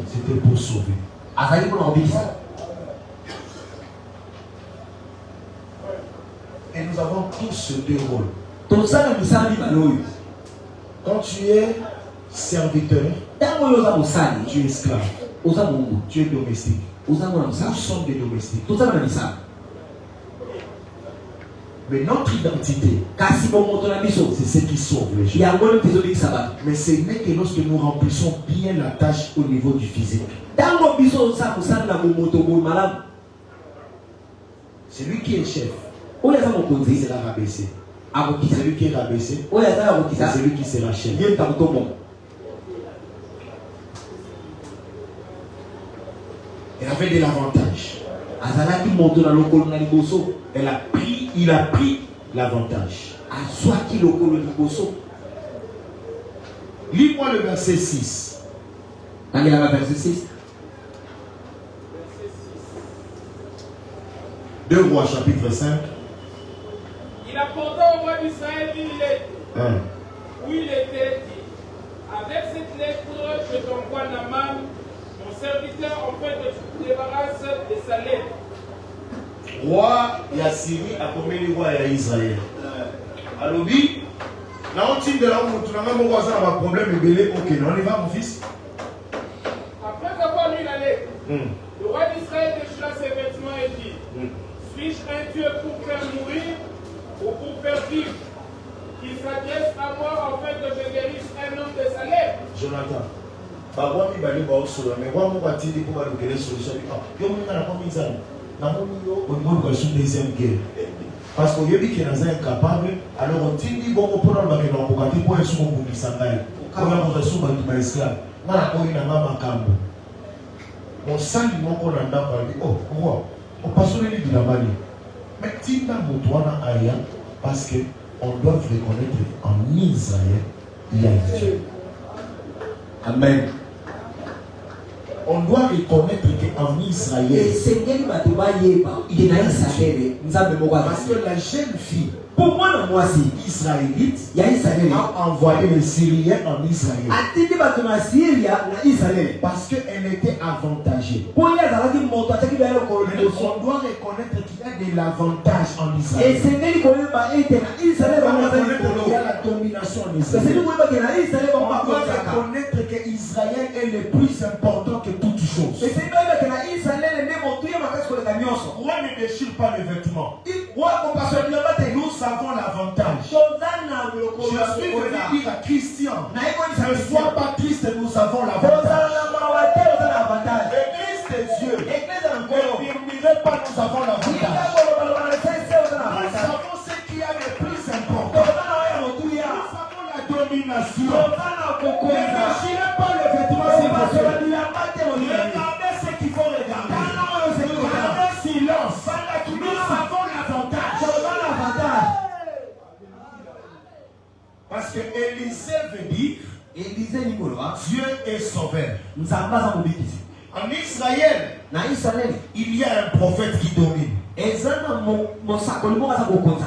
c'était pour sauver. Et nous avons tous ces deux rôles. Quand tu es serviteur, tu es esclave. Tu es domestique. Nous sommes des domestiques. Mais notre identité, c'est ce qui sauve les gens. Mais ce n'est que lorsque nous remplissons bien la tâche au niveau du physique. Celui qui est chef, c'est la rabaissé. Celui qui est rabaissé, c'est celui qui sera chef. Elle avait de l'avantage. Il a pris l'avantage. Lis-moi le verset 6. 2 Rois chapitre 5. Il apporta au roi d'Israël une lettre. Où il était dit: avec cette lettre, je t'envoie Naaman, mon serviteur, en fait que tu te débarrasses de sa lettre. Roi Yassiri a commis le roi Israël. Alors oui, là on tire de là où tu n'as pas un problème et belé. Ok, on y va mon fils. Après avoir lu la lettre, le roi d'Israël déchira ses vêtements et dit: suis-je un Dieu pour faire mourir ou pour faire vivre? Qu'il s'adresse à moi afin que je guérisse un homme de sa lettre. Jonathan, mais moi, je vais pour la solution. Deuxième guerre. Parce qu'on dit qu'il est incapable, alors on dit bon, on peut le faire pour un sou pour les sandales. Pour un sou pour les esclaves. On a eu un maman cambo. On sent qu'on a parlé. Oh, roi, on passe le lit de la Mali. Mais tu n'as pas aya parce qu'on doit reconnaître en Israël, il y a Dieu. Amen. On doit reconnaître qu'en Israël, parce que la jeune fille israélite a envoyé les Syriens en Israël parce qu'elle était avantagée. On doit reconnaître qu'il y a de l'avantage en Israël. Il y a la domination en Israël. On doit reconnaître qu'Israël est le plus important que toute chose. Roi ne déchire pas les vêtements. Nous avons l'avantage. Je suis venu dire à Christian, ne sois pas triste, nous avons l'avantage. l'adoration. Ne déchirez pas les vêtements s'il vous plaît. Regardez ce qu'il faut regarder. Regardez silence. Nous avons l'avantage. Parce que Élisée veut dire Dieu est sauveur. En Israël, il y a un prophète qui domine.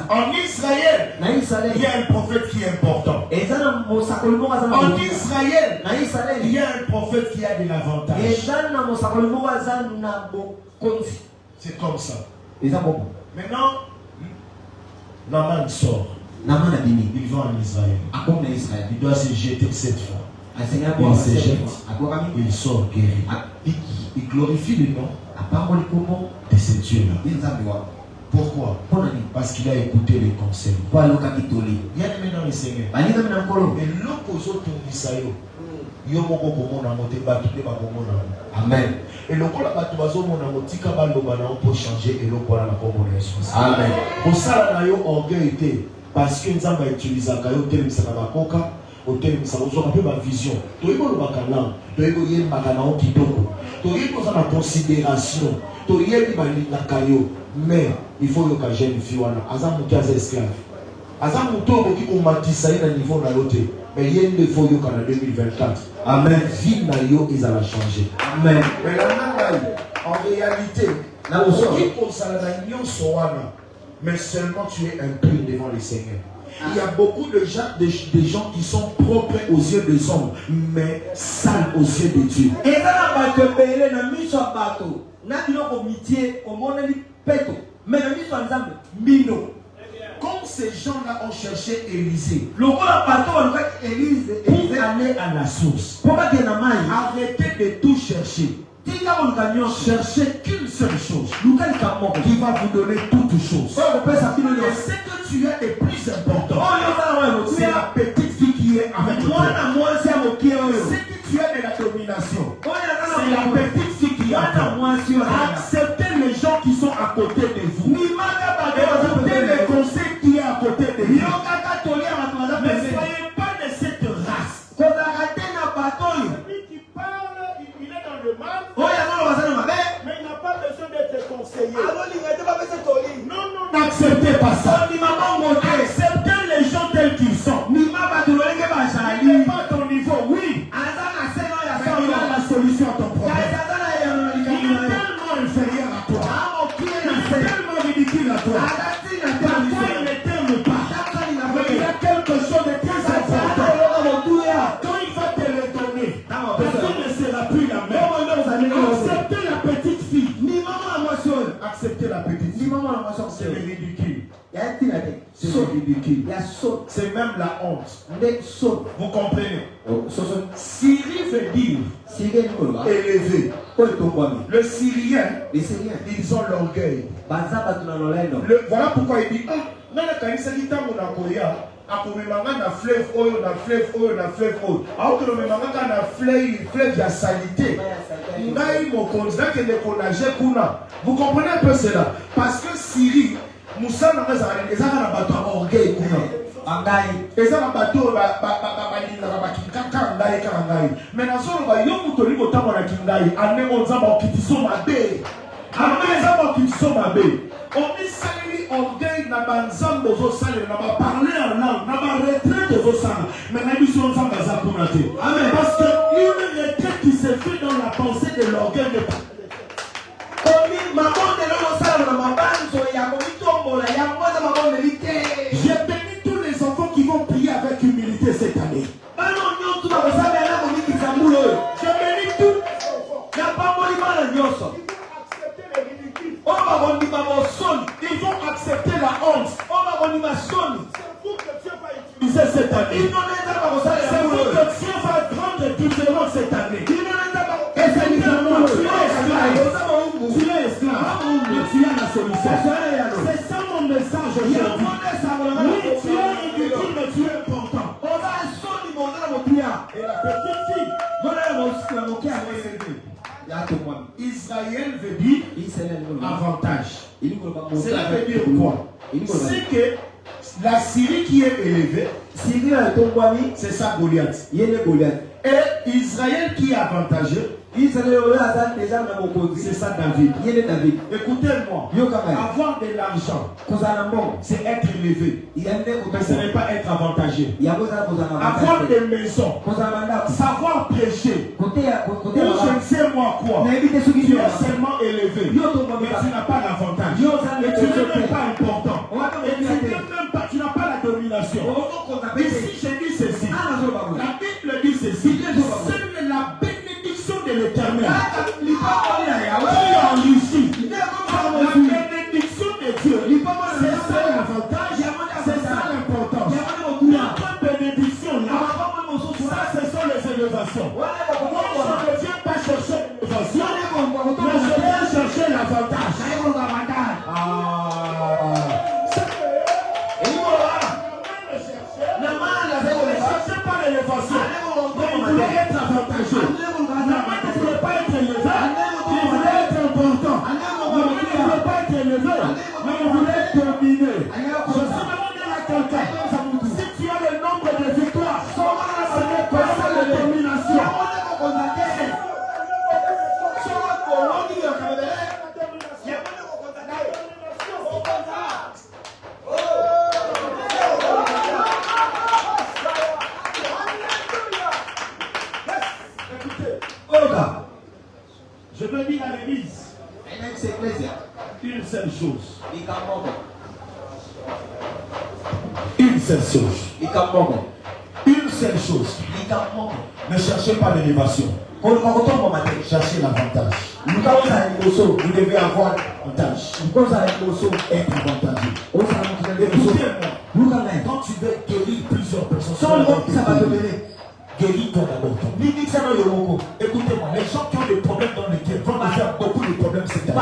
En Israël, il y a un prophète qui est important. En Israël, il y a un prophète qui a de l'avantage. C'est comme ça. Maintenant, Naaman sort. Il va en Israël. Il doit se jeter 7 fois. Il se jette. Il sort guéri. Il glorifie le nom de ce Dieu-là. Pourquoi? Parce qu'il a écouté les conseils. Il y a maintenant le Seigneur. Et amen. Et le pour changer et le amen. Pour ça, on a orgueil parce que nous avons utilisé la vision. Considération. Mais il faut que les jeunes filles soient esclaves. Mais il faut que en 2024. Amen. Vie ils allont changer. Amen. En réalité, mais seulement tu es impur devant le Seigneur. Il y a beaucoup de gens qui sont propres aux yeux des hommes, mais sales aux yeux de Dieu. Comme ces gens-là ont cherché Élisée pour aller à la source, arrêtez de tout chercher. Cherchez qu'une seule chose qui va vous donner toutes choses. Et ce que tu as est plus important. C'est la petite fille qui est avec toi. Ce que tu as de la domination, c'est la petite fille qui est avec toi. Acceptez les gens qui sont à côté de vous. Écoutez les conseils qui est à côté de vous. Ne soyez pas de cette race. Celui qui parle, il est dans le mal. Mais il n'a pas besoin d'être conseillé. Non, n'acceptez pas ça. Acceptez les gens tels qu'ils sont. Il n'est pas à ton niveau, oui. Mais il a la solution à ton problème. Il est tellement inférieur à toi. Il est tellement ridicule à toi. Parfois, il ne t'aime pas. Mais il y a quelque chose de très important. Quand il va te le donner, personne ne sera plus la même. Acceptez la petite fille. Acceptez la petite fille. C'est le ridicule. C'est le ridicule. C'est même la honte. Vous comprenez? Syrie veut dire élevé. Le Syrien, ils ont l'orgueil. Voilà pourquoi il dit na fleuve oyo na fleuve oyo na fleuve oyo aoke lomemanga na fleuve ya salité ngai mokonzi nakende konager kuna. Vous comprenez un peu cela? Parce que Syrie musana ezaka na bato ya orgueil kuna eza na bato oyo balingaka bakikaka ngai kaka ngai. Mais nazoloba yo moto olingi otambolaki ngai andenge nzambe okitiso mabe nzambe okitiso mabe omisaleli orgueil na banzambe ozosalela na baparler en langue na baretraite ozosala. Mais na biso nzambe aza kuna te. Amen. Parce que une retraite qui se fait dans la pensée de l'orgueil de j'ai béni tous les enfants qui vont prier avec humilité cette année. J'ai béni tous. Ils vont accepter la honte. C'est vous que Dieu va utiliser cette année. C'est vous que Dieu va prendre différents cette année. Tu es esclave. Mais tu as la solution. C'est ça mon message aujourd'hui. Oui, tu es ridicule, mais tu es important. Et la petite fille, Israël veut dire avantage. Cela veut dire quoi? C'est que La Syrie qui est élevée, c'est ça Goliath. Et Israël qui est avantageux, c'est ça David. Écoutez-moi, avoir de l'argent, c'est être élevé. Mais ce n'est pas être avantageux. Avoir des maisons, savoir prêcher, ou je ne sais moi quoi, tu es seulement élevé, mais tu n'as pas l'avantage. Et tu n'es même pas important. Et tu n'as pas la domination. Ici, je dis ceci. La Bible dit ceci. Seule la bénédiction de l'Éternel qui enrichit. La bénédiction de Dieu, c'est ça l'avantage, c'est ça l'importance. Notre bénédiction là, ça ce sont les élévations. Moi je ne viens pas chercher l'élévation, mais je viens chercher l'avantage. Ne cherchez pas l'élévation, mais il voulait être avantageux. La main ne voulait pas être élevée, il voulait être important. La main ne voulait pas être élevée, mais il voulait dominer. Je suis demandé à quelqu'un, si tu as le nombre de victoires, ce n'est pas ça la domination. Je veux dire à l'église une seule chose. Une seule chose. Une seule chose. Ne cherchez pas l'élévation. Cherchez l'avantage. Vous devez avoir l'avantage. Être avantageux. Écoutez-moi. Quand tu veux guérir plusieurs personnes, guéris-toi d'abord. Écoutez-moi, les gens qui ont des problèmes dans le cœur vont faire beaucoup de problèmes cette année.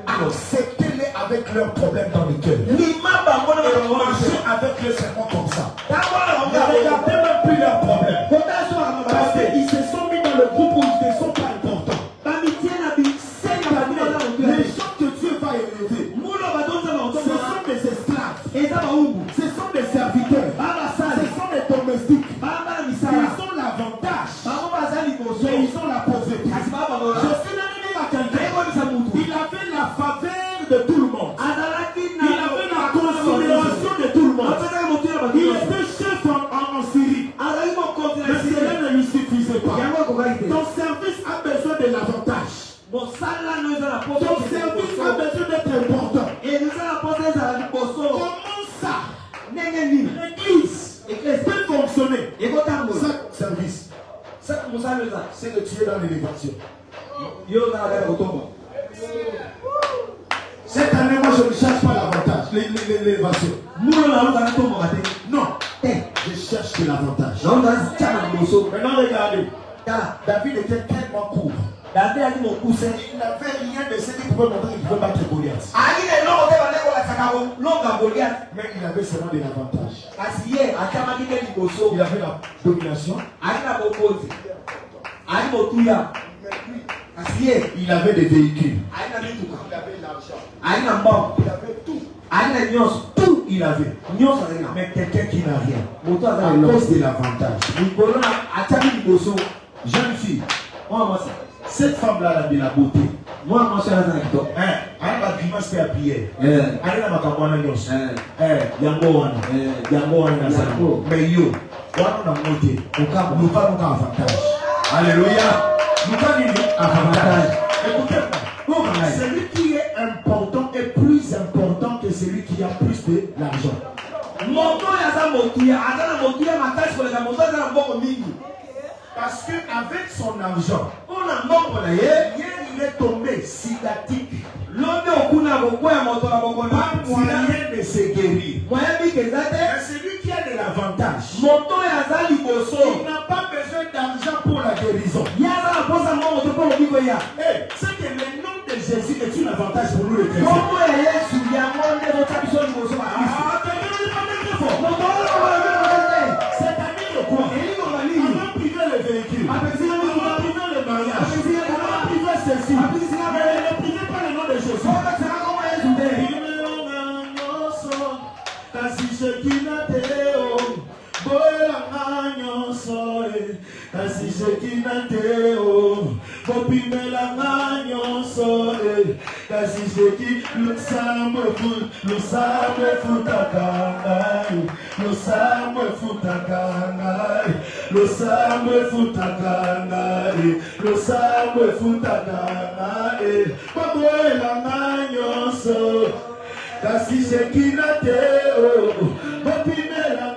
Alors, acceptez-les avec leurs problèmes dans le cœur. Et marchez avec eux seulement comme ça. Ne regardez même plus leurs problèmes. Parce qu'ils se sont mis dans le groupe où ils ne sont pas importants. Les gens que Dieu va élever, ce sont des esclaves. Ce sont des serviteurs. Ce sont des domestiques. Ils ont l'avantage. Mais ils ont la pauvreté. Je suis l'ennemi à quelqu'un. Il avait la faveur de tout le monde. Il avait la considération de tout le monde. Il était chef en Syrie. Mais cela ne lui suffisait pas. Ton service a besoin de l'avantage. Ton service a besoin d'être important. Comment ça? L'église peut fonctionner. Chaque service, c'est de tuer dans l'élévation. Cette année, moi, je ne cherche pas l'avantage, l'élévation. Non, je cherche que l'avantage. Maintenant, regardez. David était tellement court. Il n'avait rien de ce qui pouvait montrer qu'il pouvait battre Goliath. Mais il avait seulement de l'avantage. Il avait la domination. Il avait des véhicules. Il avait l'argent. Il avait tout. Tout il avait. Mais quelqu'un qui n'a rien. À cause de l'avantage. Jeune fille. Cette femme-là a de la beauté. Elle va grimacer à prière. Elle a ma campagne. Mais yo, on a monté. Nous pas nous avantage. Alléluia. Nous pas nous avantage. Écoutez-moi. Celui qui est important est plus important que celui qui a plus de l'argent. Parce qu'avec son argent, il est tombé cicatique. Pas moyen de se guérir. Mais celui qui a de l'avantage, il n'a pas besoin d'argent pour la guérison. C'est que le nom de Jésus est un avantage pour nous les chrétiens. Cette année, le quoi? On va priver les véhicules. On va priver le mariage. On va priver ceci. Mais ne privez pas le nom de Jésus. Shekinateo, Boela Nyosoe, Kasi Shekinateo, Bopimela Nyosoe, Kasi Sheki, Lusame Futakangai, Lusame Futakangai, Lusame Futakangai, Lusame Futakangai, Boela Nyosoe, Kasi Shekinateo, Bopimela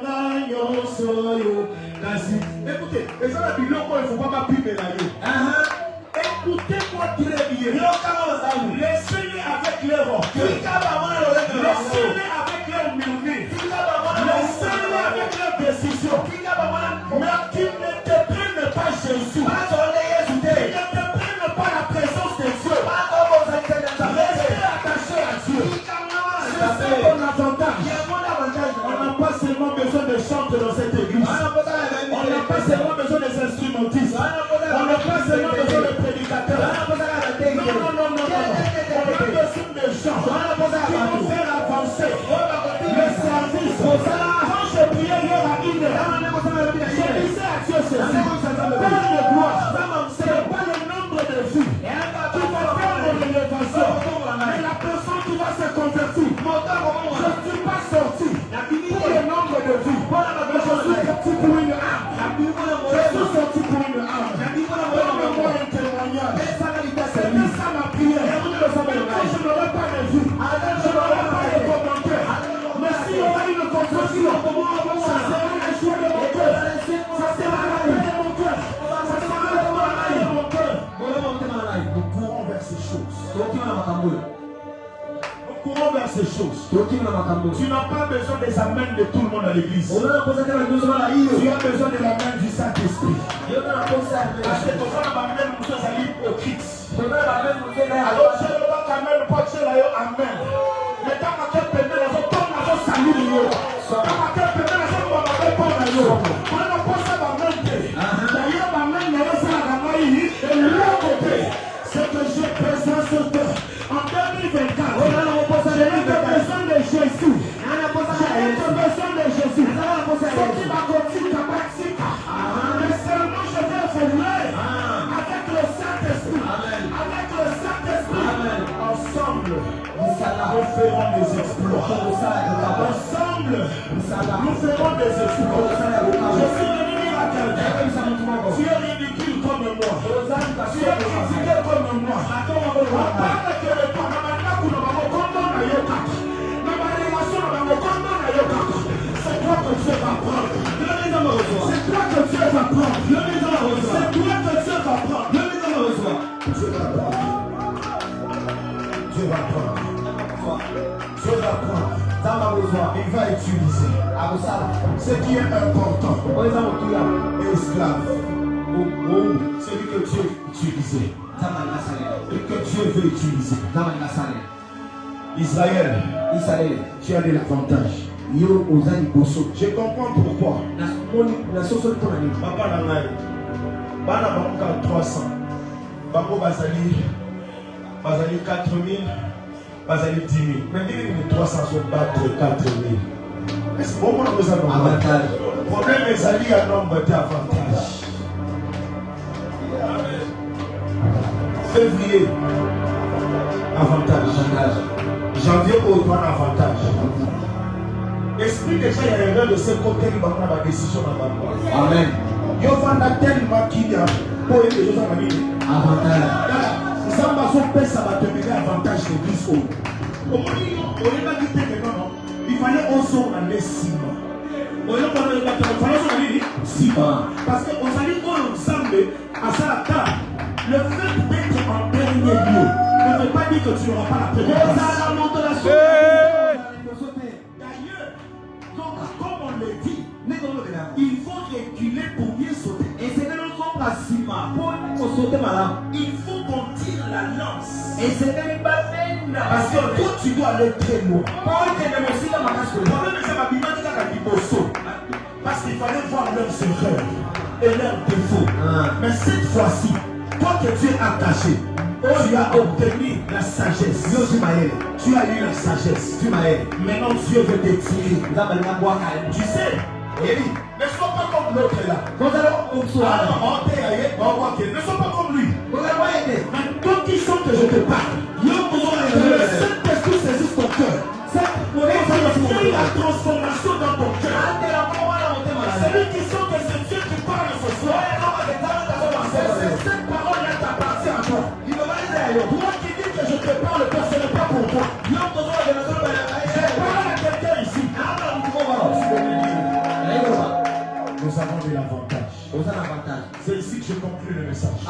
Nyosoe, Kasi. Écoutez, et ça la Bible, il ne faut pas pimer la yo. Écoutez-moi très bien. Laissez-les avec leur orgueil. Laissez-les avec leur murmure. Laissez-les avec leur décision. Mais qu'ils ne te prennent pas Jésus. Ils ne te prennent pas la présence de Dieu. Restez attachés à Dieu. C'est ça ton avantage. On n'a pas seulement besoin de chanter dans cette église. On n'a pas seulement besoin des instrumentistes. On n'a pas seulement besoin de prédicateurs. Non. On a besoin de gens qui vont faire avancer le service. Quand je priais hier à 1h, je disais à Dieu ceci. Père de gloire, ce n'est pas le nombre de vues qui va faire mon élévation, mais la personne qui va se convertir. Je ne suis pas sorti pour le nombre de vues, mais je suis sorti pour une âme. Je suis sorti pour une âme. Donne-moi un témoignage. C'était ça ma prière. Je n'aurais pas de vues, je n'aurais pas de commentaires. Mais s'il y aura une conversion, ça sera le choix de mon cœur. Ça sera la paix de mon cœur. Ça sera le travail de mon cœur. Nous courons vers ces choses. Nous courons vers ces choses. Tu n'as pas besoin des amens de tout le monde à l'église. Tu as besoin de l'amen du Saint-Esprit. Parce que ton frère m'a même nous allés au Christ. Alors je ne vais quand même pas dire amen. Mais quand ma tête pénètre, je tombe dans le salut. Quand ma tête pénètre, je tombe dans le salut. On n'a pas ça dans le même. D'ailleurs, ma main n'est pas ça dans la main. Et l'autre côté, c'est que je présente en 2024. J'ai besoin de Jésus. J'ai besoin de Jésus. Ce qui m'a conduit à Mexique. Mais seulement je vais rouler avec le Saint-Esprit. Avec le Saint-Esprit. Ensemble, nous ferons des exploits. Ensemble, nous ferons des exploits. Je suis venu dire à quelqu'un, tu es ridicule comme moi. Tu es critiqué comme moi. On parle que le Panama pour nous. C'est toi que Dieu va prendre. C'est toi que Dieu va prendre. C'est toi que Dieu va prendre. Dieu va prendre. Dieu va prendre. Il va utiliser. Ce qui est important. Esclave. Celui que Dieu utilisait. Et que Dieu veut utiliser. Israël, tu as de l'avantage. Je comprends pourquoi. Papa Nangaï, Bana Banka 300, Bango Bazali 4000, Bazali 10 000. Mais 300 sont battre 4 000. Est-ce qu'on a besoin d'avantage? Le problème est Ali à nombre d'avantage. Février, avantage. Janvier, autant avantage. Esprit déjà, il y a erreur de ce côté qui va prendre la décision dans la Amen. Il y a tellement qu'il y a pour les choses à venir. Avantage. Ça va te donner avantage de plus haut. Au moins, on n'est pas dit que non. Il fallait aussi aller 6 mois. On fallait 6 mois. Parce qu'on s'allait ensemble à ça table. Le fait d'être en dernier lieu ne veut pas dire que tu n'auras pas la première place. D'ailleurs, donc comme on le dit, il faut reculer pour bien sauter. Et c'est le nom Kassima. Il faut qu'on tire la lance. Et c'est même pas peine. Parce que toi tu dois aller très loin. Parce qu'il fallait voir leurs erreurs et leurs défauts. Mais cette fois-ci, toi que tu es attaché, tu as obtenu la sagesse. Tu as eu la sagesse. Maintenant Dieu veut te tirer. Tu sais, ne sois pas comme l'autre là. Ne sois pas comme lui. Maintenant qui sont que je te parle, le Saint-Esprit saisit ton cœur. Et la transformation dans ton cœur. Celui qui sent que c'est Dieu qui parle ce soir. Cette parole t'appartient à toi. Toi qui dis que je te parle, ce n'est pas pour toi. Je parle à quelqu'un ici. Nous avons de l'avantage. C'est ici que je conclue le message.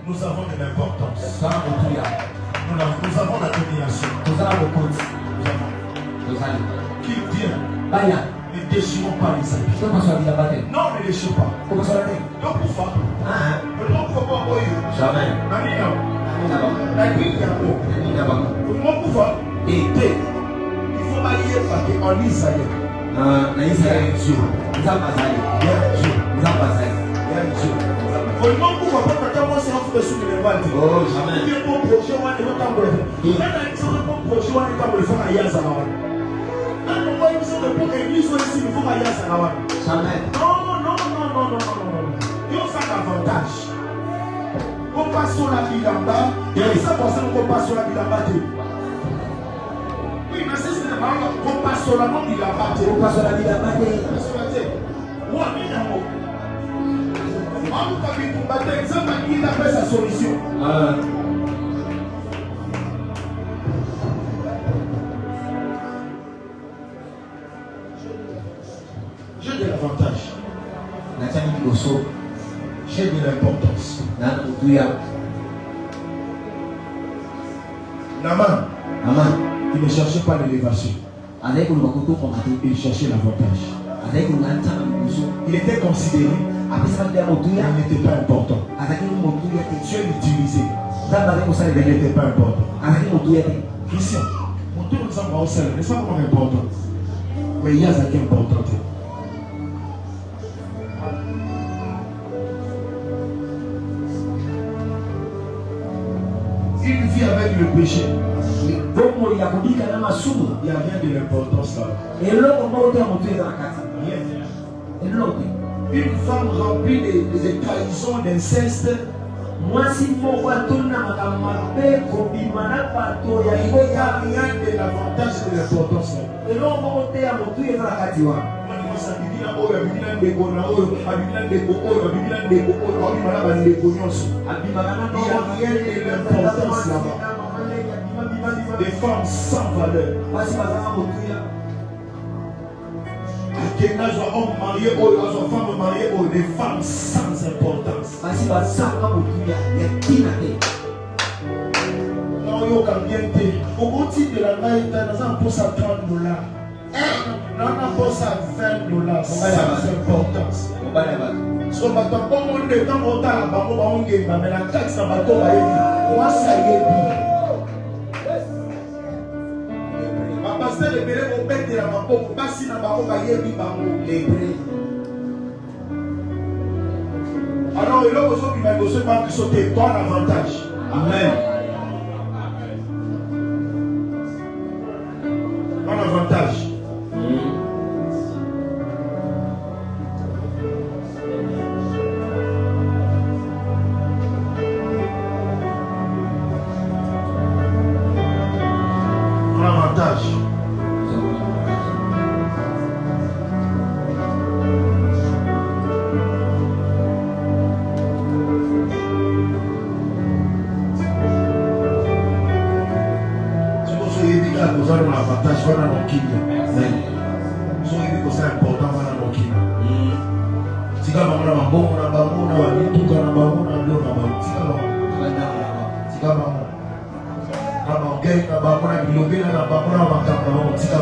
Nous avons de l'importance. Nous avons la domination. Qui vient? Ne déchirons pas les habits. Non, ne déchirons pas. Donc pourquoi? Jamais. Il faut marier parce qu'en Israël, il y a Dieu. On passe sur la vie en bas, et ça pense qu'on passe sur la vie en bas. Oui, mais c'est on passe sur la vie en bas. On passe sur la vie en bas. Sa solution. J'ai de l'avantage. J'ai de l'importance. Naman, il ne cherchait pas l'élévation. Il cherchait l'avantage. Il était considéré. Il n'était pas important. Dieu l'utilisait. Il n'était pas important. Christian, mon tour de sang va au sel, n'est-ce pas comment important? Mais il y a ce qui est important. Une vie avec le péché. Il n'y a rien de l'importance là. Une femme remplie des trahisons, d'inceste. Moi, si mon il n'y a rien de l'avantage de l'importance. Des femmes sans valeur. Quel âge homme marié ou femme mariée ou des femmes sans importance. Non, il y a bien été. Au bout de la night, nous avons posé à $30. Nous avons posé à $20 sans importance. So, quand on est dans le temps, mais la taxe à bateau, moi, ça y est. Alors, il y a aussi qui m'a besoin de sauter ton avantage. Amen. Ton avantage. Ton avantage. Nous avons l'avantage, nous avons nos kings. Nous avons c'est important, nous avons nos kings. Si vous avez un bon, on a un bon, on a un tout, on a un bon, on a un bon, si vous avez un bon, on a un gay, on a un bon, on a un bon, on a un bon, si vous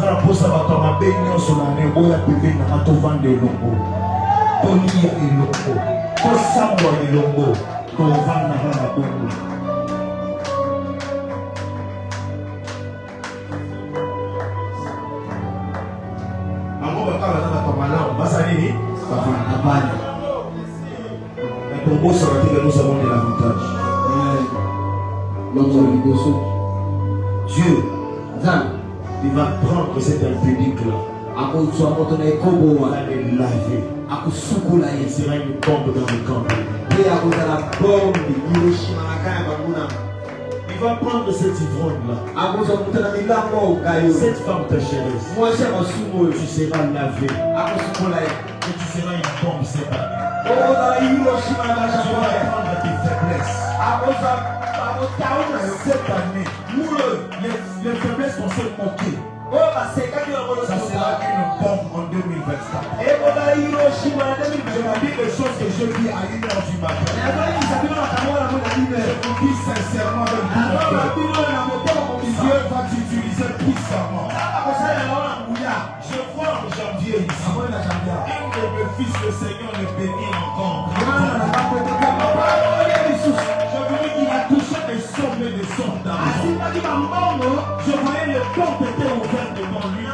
avez un bon, ça va tomber bien sur la main, on a bébé, on a tout vendu le logo. On y est le logo. On s'envoie le logo. On va dans la logo. Dieu, il va prendre cet impédique-là. Il va les laver. Il sera une bombe dans le camp. Il va prendre cet ivrogne-là. Cette femme pécheresse. Tu seras lavé. Et tu seras une bombe séparée. Tu vas prendre tes faiblesses. Cette année, les faiblesses vont se moquer. Ça sera une bombe en 2024. Je vous dis les choses que je vis à 1h du matin. Je vous dis sincèrement de Dieu va t'utiliser puissamment. Je vois en janvier ici. Un de mes fils, le Seigneur le bénit encore. Je vous dis qu'il a touché des sommes et des sommes d'argent. Je voyais les portes étaient ouvertes devant lui.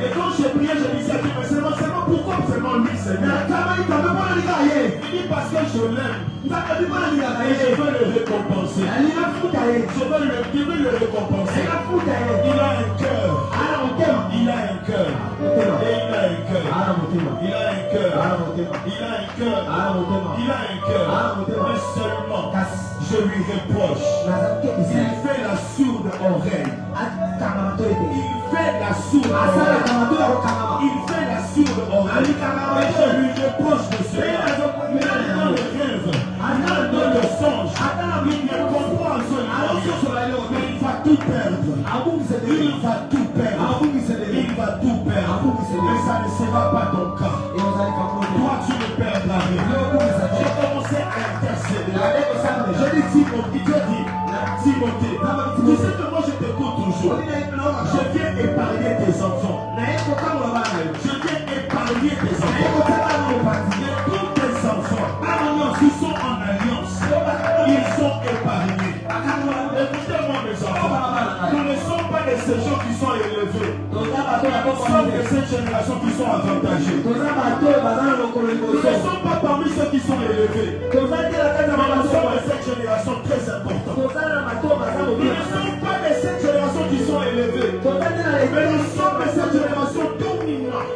Et quand j'ai prié, je disais, mais seulement pourquoi seulement lui, Seigneur? Il dit parce que je l'aime. Et je veux le récompenser. Je veux le récompenser. Il a un cœur. Il a un cœur. Et il a un cœur. Il a un cœur. Il a un cœur. Il a un cœur. Mais seulement, je lui reproche. Il fait la sourde oreille. Il fait la sourde oreille. Il fait la sourde oreille. Et je lui reproche de cela. Mais dans le rêve, dans le songe, il ne comprend absolument rien. Mais il va tout perdre. Il va tout perdre. Il va tout perdre. Mais ça ne sera pas ton cas. Toi, tu ne perdras rien. J'ai commencé à intercéder. Je dis Timothée, tu sais que moi je t'écoute toujours. Je viens épargner tes enfants. Je viens épargner tes enfants. Et tous tes enfants qui sont en alliance, ils sont épargnés. Écoutez-moi mes enfants, nous ne sommes pas de ces gens qui sont élevés. Nous sommes de cette génération qui sont avantagés. Nous ne sommes pas parmi ceux qui sont élevés. Mais nous sommes de cette génération très importante. Nous ne sommes pas de cette génération qui sont élevés. Mais nous sommes de cette génération dominante.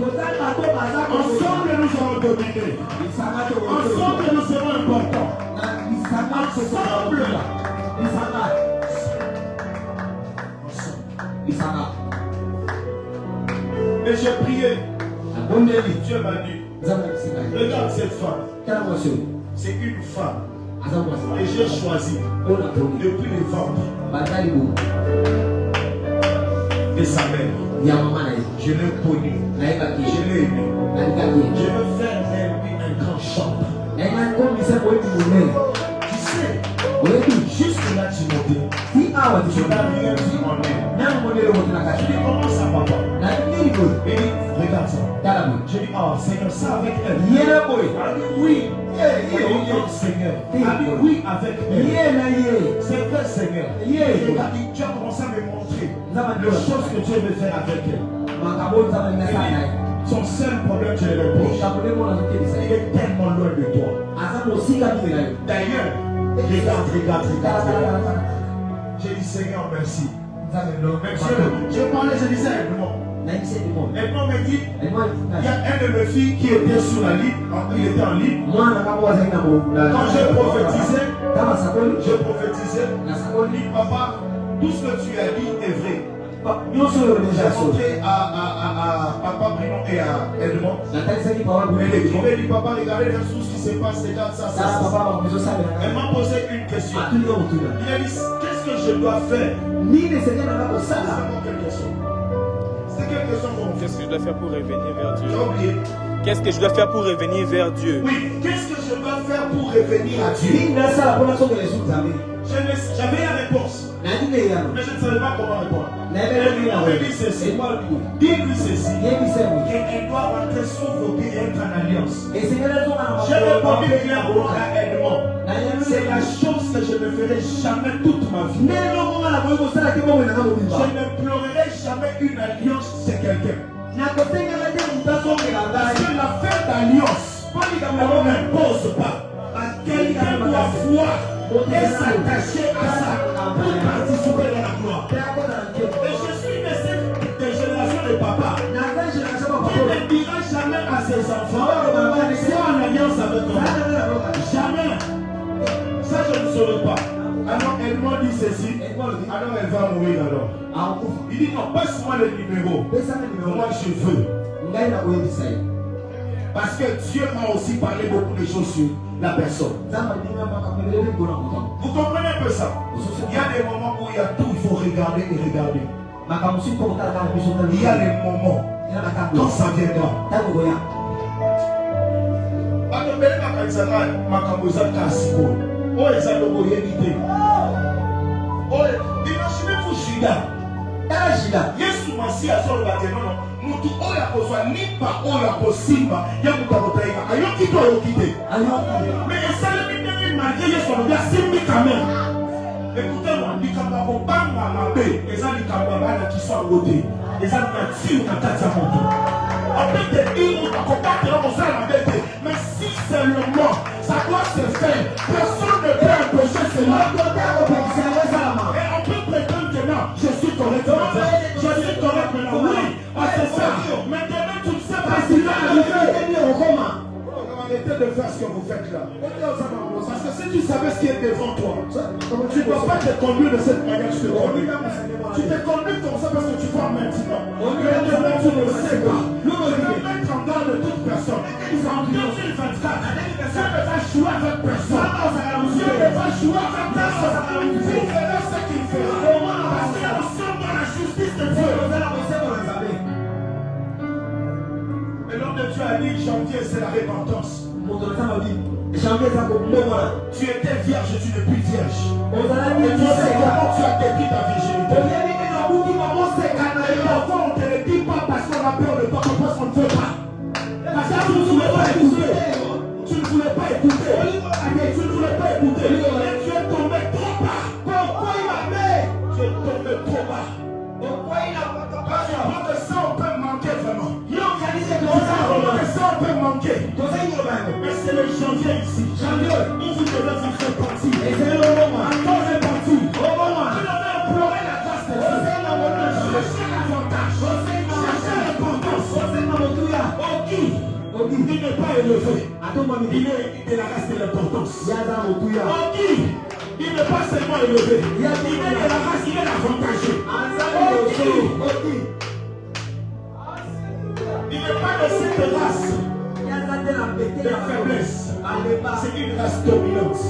Ensemble nous allons dominer. Ensemble nous serons importants. Ensemble. Et j'ai prié. Dieu m'a dit, regarde cette femme. C'est une femme. Et j'ai choisi depuis le ventre de sa mère. Je l'ai connue. Je l'ai aimée. Je veux faire un grand chambre. Tu sais, juste là, Timothée, tu n'as rien dit en elle. Je dis, comment ça, papa? Il dit, regarde ça. Je dis, oh Seigneur, ça avec elle. Il dit, oui. Seigneur. Il dit, oui, avec elle. C'est vrai, Seigneur. Regarde, tu as commencé à me montrer les choses que Dieu veut faire avec elle. Son seul problème, je le reproche. Il est tellement loin de toi. D'ailleurs, regarde. J'ai dit, Seigneur, merci. Je parlais, je disais, et moi, me dit, il y a un de mes filles qui était sur la ligne, il était en ligne. Quand je prophétisais, il dit, papa, tout ce que tu as dit est vrai. J'ai montré à Papa Bruno et à Edmond. Il dit, papa, regardez les choses qui se passent, regarde ça. Elle m'a posé une question. Il a dit, qu'est-ce que je dois faire? C'est quelle question pour vous? Qu'est-ce que je dois faire pour revenir vers Dieu? J'ai oublié. Qu'est-ce que je dois faire pour revenir vers Dieu? Oui, qu'est-ce que je dois faire pour revenir à Dieu? J'avais la réponse, mais je ne savais pas comment répondre. Elle m'a dit ceci. Dis-lui ceci. Elle doit rentrer sous vos pieds et être en alliance. Je vais répondu clairement à Edmond. C'est la chose que je ne ferai jamais toute ma vie. Je ne pleurerai jamais une alliance de quelqu'un. Parce que la fête d'alliance, on n'impose pas. Quelqu'un doit voir et s'attacher à ça pour participer dans la gloire. Et je suis de cette génération de papa qui ne dira jamais à ses enfants sois en alliance avec moi. Jamais. Ça, je ne saurais pas. Alors, elle m'a dit ceci. Alors, elle va mourir alors. Il dit non, passe-moi le numéro. Moi, je veux. Parce que Dieu m'a aussi parlé beaucoup de choses sur la personne. Vous comprenez un peu ça? Il y a des moments où il y a tout, il faut regarder et regarder. Il y a des moments quand ça viendra. Imaginez-vous Judas. Yesu Masi azoloba te non mutu oyo akozwa lipa oyo akosimba ya mutu akotaika ayoki to ayoki te mais esalemi ndenge malgré Yesu alobi asimbi quand même. Écoutez-moi, likambo akobanga mabe eza likambo ya bana kisango te eza nature na kati ya moto. On peut te dire mutu akobatela kosala mabe te mais si seulement ça doit se faire, personne ne peut empêcher cela. Et on peut prétendre que non, je suis correct maintenant. Je suis correct maintenant, oui. Ah, c'est ça. Maintenant, tu ne sais pas si là, arrêtez de faire ce que vous faites là. Parce que si tu savais ce qui est devant toi, tu ne dois pas te conduire de cette manière que je te conduis. Tu te conduis comme ça parce que tu vois maintenant. Mais demain, tu ne sais pas. Je vais mettre en garde de toute personne. En 2024, Dieu ne va jouer avec personne. Dieu ne va jouer avec personne. Vous verrez ce qu'il fera. Parce que nous sommes dans la justice de Dieu. Et l'homme de Dieu a dit, janvier, c'est la repentance. Tu étais vierge, tu n'es plus vierge. Et tu sais comment tu as dépris ta virginité. Et parfois on ne te le dit pas parce qu'on a peur de toi, parce qu'on ne veut pas. Parce que tu ne voulais pas écouter. Tu ne voulais pas écouter. Tu ne voulais pas écouter. Et tu es tombé trop bas. Pourquoi il m'a fait? Tu es tombé trop bas. Pourquoi il a pas tombé? Parce que ça on peut manquer vraiment. Ça on peut manquer. Mais c'est le janvier ici. Janvier, où vous devez vous faire partie. Et c'est le moment. Quand on est parti, au moment, tu devais implorer la grâce de Dieu. Chercher l'avantage. Chercher l'importance. Il n'est pas élevé. Il est de la race de l'importance. Il n'est pas seulement élevé. Il est de la race, il est l'avantagé. Il n'est pas de cette race de faiblesse. C'est une race dominante.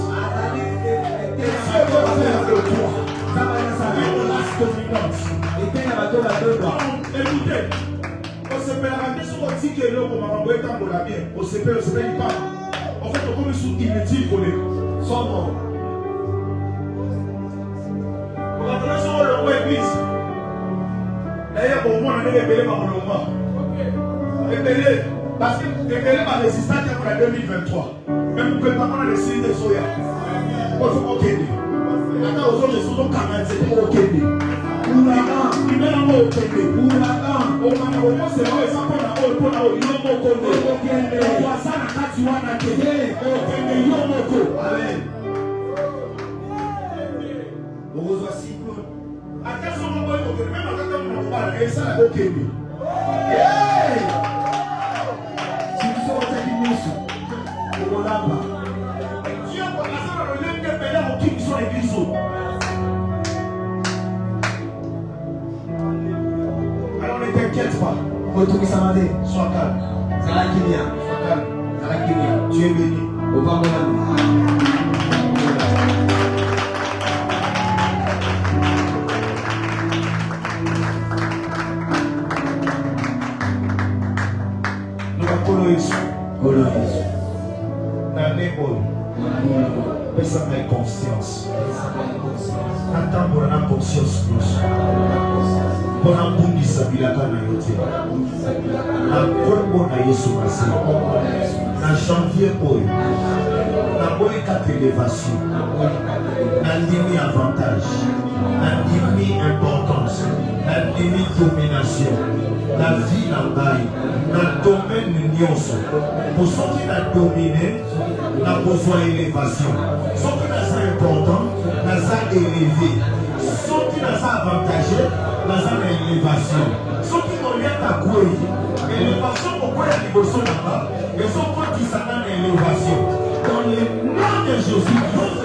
Dieu veut faire de toi une race dominante. Écoutez, on se met à sur le dit que l'homme m'a envoyé tant pour la bien. On se met pas. En fait, on commence sous inutile pour les son nom. On va prendre sur le roi église. D'ailleurs, pour moi, on a révélé ma monomba. Révélé. Parce que révélé ma résistance pour la 2023. Même pour que le papa ait décidé de soya. On se moque. Attends, aux autres, ils sont comme un c'est pour ok. Il met un mot ok. Au moment, c'est vrai, ça prend la haute pour la haute. Il y a un mot ok. On voit ça dans la tuana. Ok, il y a un mot ok. Amen. On reçoit si peu. Attention, on va ok. Même quand on parle, et ça, ok. Alors ne t'inquiète pas. Sois calme. Sois calme. Tu es béni. Nous allons pesa ma conscience. Attends pour la conscience plus. Pour un bon disabilité na yote. La kombo na Yesu Masi. Na janvier oyo. Na boy quatre élévation. Na demi avantage. Na demi importance. Na demi domination. La vie na bail. Na domaine nyonso. Pour ceux qui na dominé. Na besoin d'élévation. Ce qui est important, élevé. Ceux qui n'ont pas avantagé, dans une élévation. Ceux qui n'ont rien à courir, l'élévation pourquoi il y a des personnes là-bas, et ceux qui sont dans l'élévation. Dans le nom de Jésus,